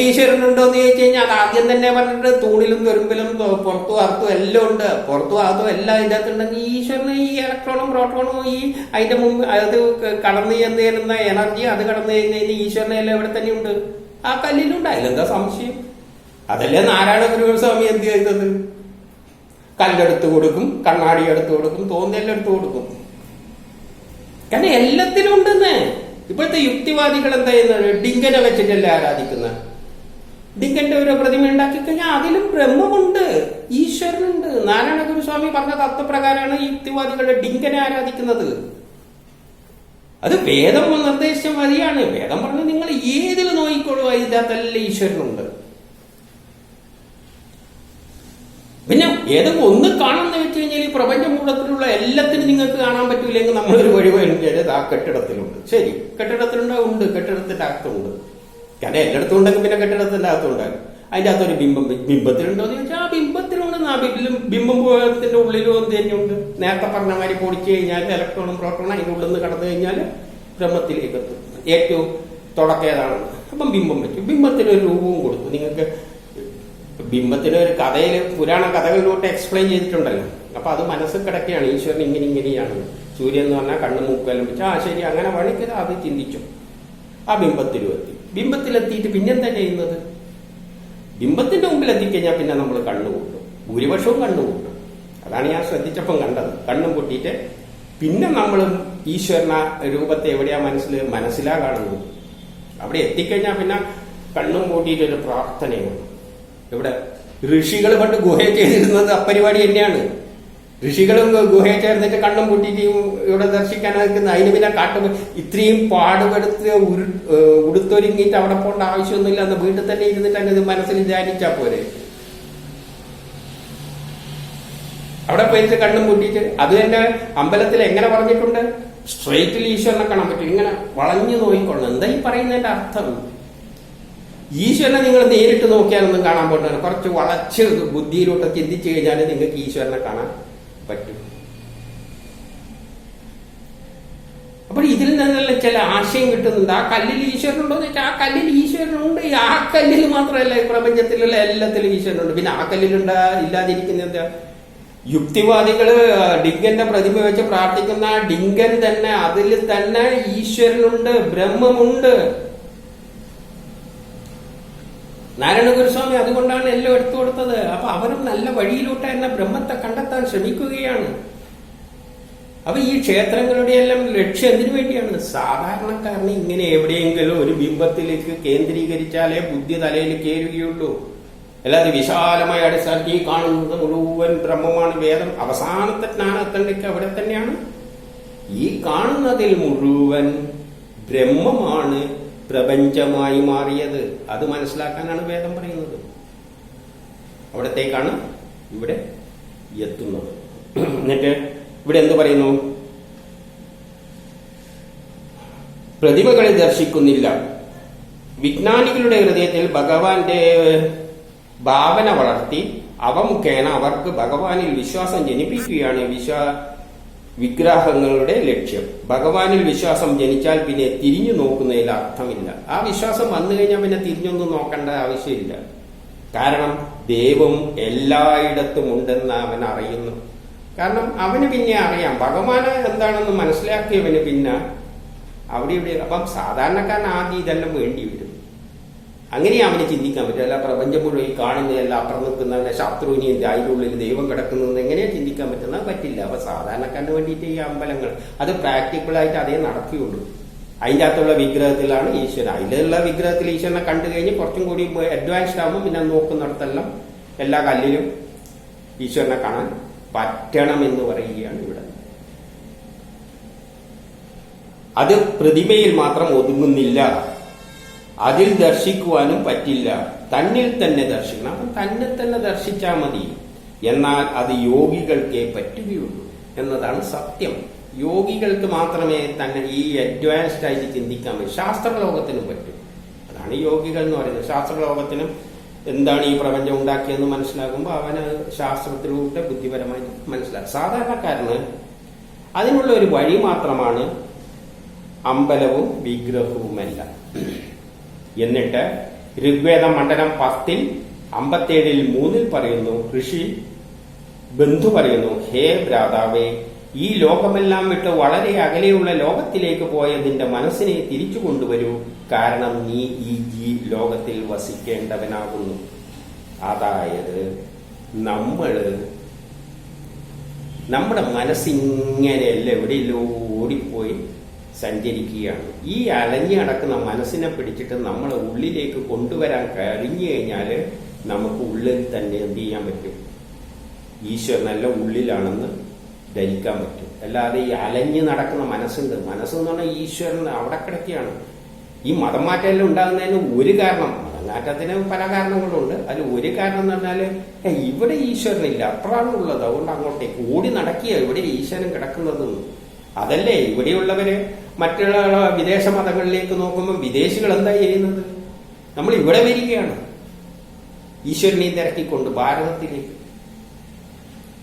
ഈശ്വരനുണ്ടോ എന്ന് ചോദിച്ചു കഴിഞ്ഞാൽ അത് ആദ്യം തന്നെ പറഞ്ഞിട്ട് തൂണിലും തുരുമ്പിലും പുറത്തും അർത്ഥവും എല്ലാം ഉണ്ട്. പുറത്തും അകത്തും എല്ലാം ഇതിൻ്റെ അകത്തുണ്ടെങ്കിൽ ഈശ്വരന് ഈ ഇലക്ട്രോണും പ്രോട്ടോണും ഈ അതിന്റെ മുമ്പ് അത് കടന്നു ചെന്നേരുന്ന എനർജി, അത് കടന്നു കഴിഞ്ഞാൽ ഈശ്വരനെല്ലാം എവിടെ തന്നെയുണ്ട്, ആ കല്ലിലുണ്ട്. അതിലെന്താ സംശയം? അതല്ലേ നാരായണ ഗുരുസ്വാമി എന്ത് ചെയ്തത്? കല്ലെടുത്ത് കൊടുക്കും, കണ്ണാടി എടുത്തു കൊടുക്കും, തോന്നിയെല്ലാം എടുത്തു കൊടുക്കും. കാരണം എല്ലാത്തിലും ഉണ്ടെന്ന്. ഇപ്പോഴത്തെ യുക്തിവാദികൾ എന്താ ചെയ്യുന്നത്? ഡിങ്കനെ വെച്ചിട്ടല്ലേ ആരാധിക്കുന്നത്. ഡിങ്കന്റെ ഒരു പ്രതിമ ഉണ്ടാക്കി കഴിഞ്ഞാൽ അതിലും ബ്രഹ്മമുണ്ട്, ഈശ്വരനുണ്ട്. നാരായണ ഗുരുസ്വാമി പറഞ്ഞ തത്വപ്രകാരമാണ് യുക്തിവാദികളുടെ ഡിങ്കനെ ആരാധിക്കുന്നത്. അത് വേദം നിർദ്ദേശിച്ച മതിയാണ്. വേദം പറഞ്ഞ് നിങ്ങൾ ഏതിൽ നോക്കിക്കോളൂ, അതിൻ്റെ അകത്തല്ലേ ഈശ്വരനുണ്ട്. പിന്നെ ഏതൊക്കെ ഒന്ന് കാണുന്ന വെച്ച് കഴിഞ്ഞാൽ ഈ പ്രപഞ്ചമൂലത്തിലുള്ള എല്ലാത്തിനും നിങ്ങൾക്ക് കാണാൻ പറ്റൂലെങ്കിൽ നമ്മളൊരു വഴി കഴിഞ്ഞാൽ ആ കെട്ടിടത്തിലുണ്ട്. ശരി, കെട്ടിടത്തിലുണ്ട്, കെട്ടിടത്തിന്റെ അകത്തുണ്ട്. കാരണം എല്ലായിടത്തും ഉണ്ടെങ്കിൽ പിന്നെ കെട്ടിടത്തിന്റെ അകത്തുണ്ടാകും. അതിന്റെ അകത്തൊരു ബിംബത്തിലുണ്ടോ എന്ന് ചോദിച്ചാൽ ആ ബിംബത്തിലുണ്ട്. ആ ബിംബത്തിന്റെ ഉള്ളിലും എന്ത് തന്നെയുണ്ട്. നേരത്തെ പറഞ്ഞ മാതിരി പൊടിച്ചു കഴിഞ്ഞാൽ ഇലക്ട്രോണും പ്രോട്ടോണും അതിന്റെ ഉള്ളിൽ നിന്ന് കടന്നു കഴിഞ്ഞാൽ ബ്രഹ്മത്തിലേക്ക് എത്തും. ഏറ്റവും തുടക്കേതാണ്. അപ്പം ബിംബം വെച്ചു, ബിംബത്തിനൊരു രൂപവും കൊടുത്തു. നിങ്ങൾക്ക് ബിംബത്തിന് ഒരു കഥയിൽ പുരാണ കഥകളിലോട്ട് എക്സ്പ്ലെയിൻ ചെയ്തിട്ടുണ്ടല്ലോ. അപ്പൊ അത് മനസ്സിൽ കിടക്കുകയാണ്. ഈശ്വരൻ ഇങ്ങനെയാണ്, സൂര്യൻ എന്ന് പറഞ്ഞാൽ കണ്ണു മൂക്കെല്ലാം വെച്ച് ശരി അങ്ങനെ വണിക്കത് അത് ചിന്തിച്ചു. ആ ബിംബത്തിലെത്തി. ബിംബത്തിലെത്തിയിട്ട് പിന്നെന്താ ചെയ്യുന്നത്? ബിംബത്തിന്റെ മുമ്പിൽ എത്തിക്കഴിഞ്ഞാൽ പിന്നെ നമ്മൾ കണ്ണുകൂട്ടും, ഭൂരിപക്ഷവും കണ്ണുകൂട്ടും. അതാണ് ഞാൻ ശ്രദ്ധിച്ചപ്പം കണ്ടത്. കണ്ണും കൂട്ടിയിട്ട് പിന്നെ നമ്മൾ ഈശ്വരന രൂപത്തെ എവിടെയാ മനസ്സിലാ കാണുന്നത്. അവിടെ എത്തിക്കഴിഞ്ഞാൽ പിന്നെ കണ്ണും കൂട്ടിയിട്ടൊരു പ്രാർത്ഥനയാണ്. ഇവിടെ ഋഷികൾ പണ്ട് ഗുഹയെ ചെയ്തിരുന്നത് അപ്പരിപാടി തന്നെയാണ്. ഋഷികളും ഗുഹയെ ചേർന്നിട്ട് കണ്ണും കൂട്ടിയിട്ട് ഇവിടെ ദർശിക്കാൻ നിൽക്കുന്നത്. അതിന് പിന്നെ ഇത്രയും പാടുപെടുത്ത് ഉടുത്തൊരുങ്ങിയിട്ട് അവിടെ പോകേണ്ട ആവശ്യമൊന്നുമില്ല. അന്ന് വീട്ടിൽ തന്നെ ഇരുന്നിട്ട് അങ്ങ് മനസ്സിൽ ധ്യാനിച്ചാൽ പോരെ. അവിടെ പോയിട്ട് കണ്ണും കൂട്ടിയിട്ട് അത് തന്നെ അമ്പലത്തിൽ എങ്ങനെ പറഞ്ഞിട്ടുണ്ട്? സ്ട്രെയിറ്റിൽ ഈശ്വരനെ കാണാൻ പറ്റും, ഇങ്ങനെ വളഞ്ഞു നോക്കിക്കൊള്ളണം. എന്താ ഈ പറയുന്നതിന്റെ അർത്ഥം? ഈശ്വരനെ നിങ്ങൾ നേരിട്ട് നോക്കിയാലൊന്നും കാണാൻ പറ്റില്ല. കുറച്ച് വളച്ച് ബുദ്ധിയിലോട്ട് ചിന്തിച്ചു കഴിഞ്ഞാൽ നിങ്ങൾക്ക് ഈശ്വരനെ കാണാൻ പറ്റും. അപ്പോൾ ഇതിൽ നിന്നുള്ള ചില ആശയം കിട്ടുന്നുണ്ട്. ആ കല്ലിൽ ഈശ്വരനുണ്ടോ എന്ന് വെച്ചാൽ ആ കല്ലിൽ ഈശ്വരനുണ്ട്. ആ കല്ലിൽ മാത്രമല്ല, ഈ പ്രപഞ്ചത്തിലുള്ള എല്ലാത്തിലും ഈശ്വരനുണ്ട്. പിന്നെ ആ ഇല്ലാതിരിക്കുന്ന എന്താ? യുക്തിവാദികള് ഡിങ്കന്റെ പ്രതിമ വെച്ച് പ്രാർത്ഥിക്കുന്ന ഡിങ്കൻ തന്നെ, അതിൽ തന്നെ ഈശ്വരനുണ്ട്, ബ്രഹ്മമുണ്ട്. നാരായണ ഗുരുസ്വാമി അതുകൊണ്ടാണ് എല്ലാം എടുത്തു കൊടുത്തത്. അപ്പൊ അവരും നല്ല വഴിയിലൂട്ട് തന്നെ ബ്രഹ്മത്തെ കണ്ടെത്താൻ ശ്രമിക്കുകയാണ്. അപ്പൊ ഈ ക്ഷേത്രങ്ങളുടെ എല്ലാം ലക്ഷ്യം എന്തിനു വേണ്ടിയാണ്? സാധാരണക്കാരന് ഇങ്ങനെ എവിടെയെങ്കിലും ഒരു ബിംബത്തിലേക്ക് കേന്ദ്രീകരിച്ചാലേ ബുദ്ധി തലയിൽ കയറുകയുള്ളൂ. അല്ലാതെ വിശാലമായ അടിസ്ഥാനത്തിൽ ഈ കാണുന്നത് മുഴുവൻ ബ്രഹ്മമാണ്. വേദം അവസാനത്തെ ജ്ഞാനത്തിലേക്ക് അവിടെ തന്നെയാണ്. ഈ കാണുന്നതിൽ മുഴുവൻ ബ്രഹ്മമാണ് പ്രപഞ്ചമായി മാറിയത്. അത് മനസ്സിലാക്കാനാണ് വേദം പറയുന്നത്. അവിടത്തേക്കാണ് ഇവിടെ എത്തുന്നത്. എന്നിട്ട് ഇവിടെ എന്ത് പറയുന്നു? പ്രതിമകളെ ദർശിക്കുന്നില്ല. വിജ്ഞാനികളുടെ ഹൃദയത്തിൽ ഭഗവാന്റെ ഭാവന വളർത്തി അവ മുഖേന അവർക്ക് ഭഗവാനിൽ വിശ്വാസം ജനിപ്പിക്കുകയാണ് വിഗ്രഹങ്ങളുടെ ലക്ഷ്യം. ഭഗവാനിൽ വിശ്വാസം ജനിച്ചാൽ പിന്നെ തിരിഞ്ഞു നോക്കുന്നതിൽ അർത്ഥമില്ല. ആ വിശ്വാസം വന്നു കഴിഞ്ഞാൽ പിന്നെ തിരിഞ്ഞൊന്നും നോക്കേണ്ട ആവശ്യമില്ല. കാരണം ദൈവം എല്ലായിടത്തും ഉണ്ടെന്ന് അവൻ അറിയുന്നു. കാരണം അവന് പിന്നെ അറിയാം ഭഗവാന് എന്താണെന്ന് മനസ്സിലാക്കിയവന് പിന്നെ അവിടെ ഇവിടെ. അപ്പം സാധാരണക്കാരൻ ആദ്യം ഇതെല്ലാം വേണ്ടി വരും. അങ്ങനെ അവന് ചിന്തിക്കാൻ പറ്റും. അല്ല പ്രപഞ്ചം മുഴുവൻ ഈ കാണുന്നതല്ല, അപ്പുറം നിൽക്കുന്നവന്റെ ശത്രുവിനെ അതിൻ്റെ ഉള്ളിൽ ദൈവം കിടക്കുന്നത് എങ്ങനെയാ ചിന്തിക്കാൻ പറ്റുന്നത്? പറ്റില്ല. അപ്പൊ സാധാരണക്കാരന് വേണ്ടിയിട്ട് ഈ അമ്പലങ്ങൾ അത് പ്രാക്ടിക്കലായിട്ട് അതേ നടക്കുകയുള്ളൂ. അതിൻ്റെ അകത്തുള്ള വിഗ്രഹത്തിലാണ് ഈശ്വരൻ. അതിലുള്ള വിഗ്രഹത്തിൽ ഈശ്വരനെ കണ്ടു കഴിഞ്ഞ് കുറച്ചും കൂടി അഡ്വാൻസ്ഡ് ആകുമ്പോൾ പിന്നെ നോക്കുന്നിടത്തെല്ലാം എല്ലാ കല്ലിലും ഈശ്വരനെ കാണാൻ പറ്റണമെന്ന് പറയുകയാണ് ഇവിടെ. അത് പ്രതിമയിൽ മാത്രം ഒതുങ്ങുന്നില്ല, അതിൽ ദർശിക്കുവാനും പറ്റില്ല. തന്നിൽ തന്നെ ദർശിക്കണം. അപ്പം തന്നെ തന്നെ ദർശിച്ചാൽ മതി. എന്നാൽ അത് യോഗികൾക്കേ പറ്റുകയുള്ളൂ എന്നതാണ് സത്യം. യോഗികൾക്ക് മാത്രമേ തന്നെ ഈ അഡ്വാൻസ്ഡ് ആയിട്ട് ചിന്തിക്കാൻ പറ്റും. ശാസ്ത്രലോകത്തിനും പറ്റും. അതാണ് യോഗികൾ എന്ന് പറയുന്നത്. ശാസ്ത്രലോകത്തിനും എന്താണ് ഈ പ്രപഞ്ചം ഉണ്ടാക്കിയെന്ന് മനസ്സിലാക്കുമ്പോൾ അവന് ശാസ്ത്രത്തിലൂടെ ബുദ്ധിപരമായി മനസ്സിലാക്കും. സാധാരണക്കാരന് അതിനുള്ള ഒരു വഴി മാത്രമാണ് അമ്പലവും വിഗ്രഹവുമല്ല. എന്നിട്ട് ഋഗ്വേദം മണ്ഡലം 10 57-3 പറയുന്നു, ഋഷി ബന്ധു പറയുന്നു, ഹേ ഭ്രാതാവേ, ഈ ലോകമെല്ലാം വിട്ട് വളരെ അകലെയുള്ള ലോകത്തിലേക്ക് പോയ നിന്റെ മനസ്സിനെ തിരിച്ചു കൊണ്ടുവരൂ. കാരണം നീ ഈ ലോകത്തിൽ വസിക്കേണ്ടവനാകുന്നു. അതായത് നമ്മുടെ മനസ്സിങ്ങനെയല്ല എവിടെയല്ലോ ഓടിപ്പോയി സഞ്ചരിക്കുകയാണ്. ഈ അലഞ്ഞു നടക്കുന്ന മനസ്സിനെ പിടിച്ചിട്ട് നമ്മളെ ഉള്ളിലേക്ക് കൊണ്ടുവരാൻ കഴിഞ്ഞു കഴിഞ്ഞാൽ നമുക്ക് ഉള്ളിൽ തന്നെ എന്ത് ചെയ്യാൻ പറ്റും? ഈശ്വരനെല്ലാം ഉള്ളിലാണെന്ന് ധരിക്കാൻ പറ്റും. അല്ലാതെ ഈ അലഞ്ഞു നടക്കുന്ന മനസ്സുണ്ട്. മനസ്സെന്ന് പറഞ്ഞാൽ ഈശ്വരൻ അവിടെ കിടക്കുകയാണ്. ഈ മതം മാറ്റമെല്ലാം ഉണ്ടാകുന്നതിന് ഒരു കാരണം, മതം മാറ്റത്തിന് പല കാരണങ്ങളുണ്ട്. അതിൽ ഒരു കാരണം എന്ന് പറഞ്ഞാൽ ഇവിടെ ഈശ്വരനില്ല, അപ്പോഴാണ് ഉള്ളത്, അതുകൊണ്ട് അങ്ങോട്ടേക്ക് ഓടി നടക്കുക ഇവിടെ ഈശ്വരൻ കിടക്കുന്നതെന്ന്. അതല്ലേ ഇവിടെയുള്ളവര് മറ്റുള്ള വിദേശ മതങ്ങളിലേക്ക് നോക്കുമ്പോൾ വിദേശികൾ എന്താ ചെയ്യുന്നത്? നമ്മൾ ഇവിടെ വരികയാണ് ഈശ്വരനെയും തിരക്കിക്കൊണ്ട് ഭാരതത്തിലേക്ക്.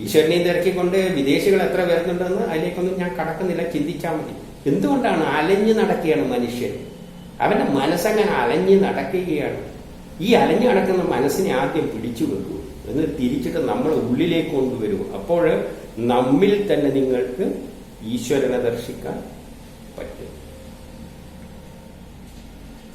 ഈശ്വരനെയും തിരക്കിക്കൊണ്ട് വിദേശികൾ എത്ര വരുന്നുണ്ടെന്ന് അതിലേക്കൊന്നും ഞാൻ കടക്കുന്നില്ല, ചിന്തിച്ചാൽ മതി. എന്തുകൊണ്ടാണ്? അലഞ്ഞു നടക്കുകയാണ് മനുഷ്യൻ. അവന്റെ മനസ്സങ്ങനെ അലഞ്ഞു നടക്കുകയാണ്. ഈ അലഞ്ഞു നടക്കുന്ന മനസ്സിനെ ആദ്യം പിടിച്ചു വെക്കൂ, എന്നിട്ട് തിരിച്ചിട്ട് നമ്മൾ ഉള്ളിലേക്ക് കൊണ്ടുവരൂ. അപ്പോൾ നമ്മിൽ തന്നെ നിങ്ങൾക്ക് ഈശ്വരനെ ദർശിക്കാൻ പറ്റും.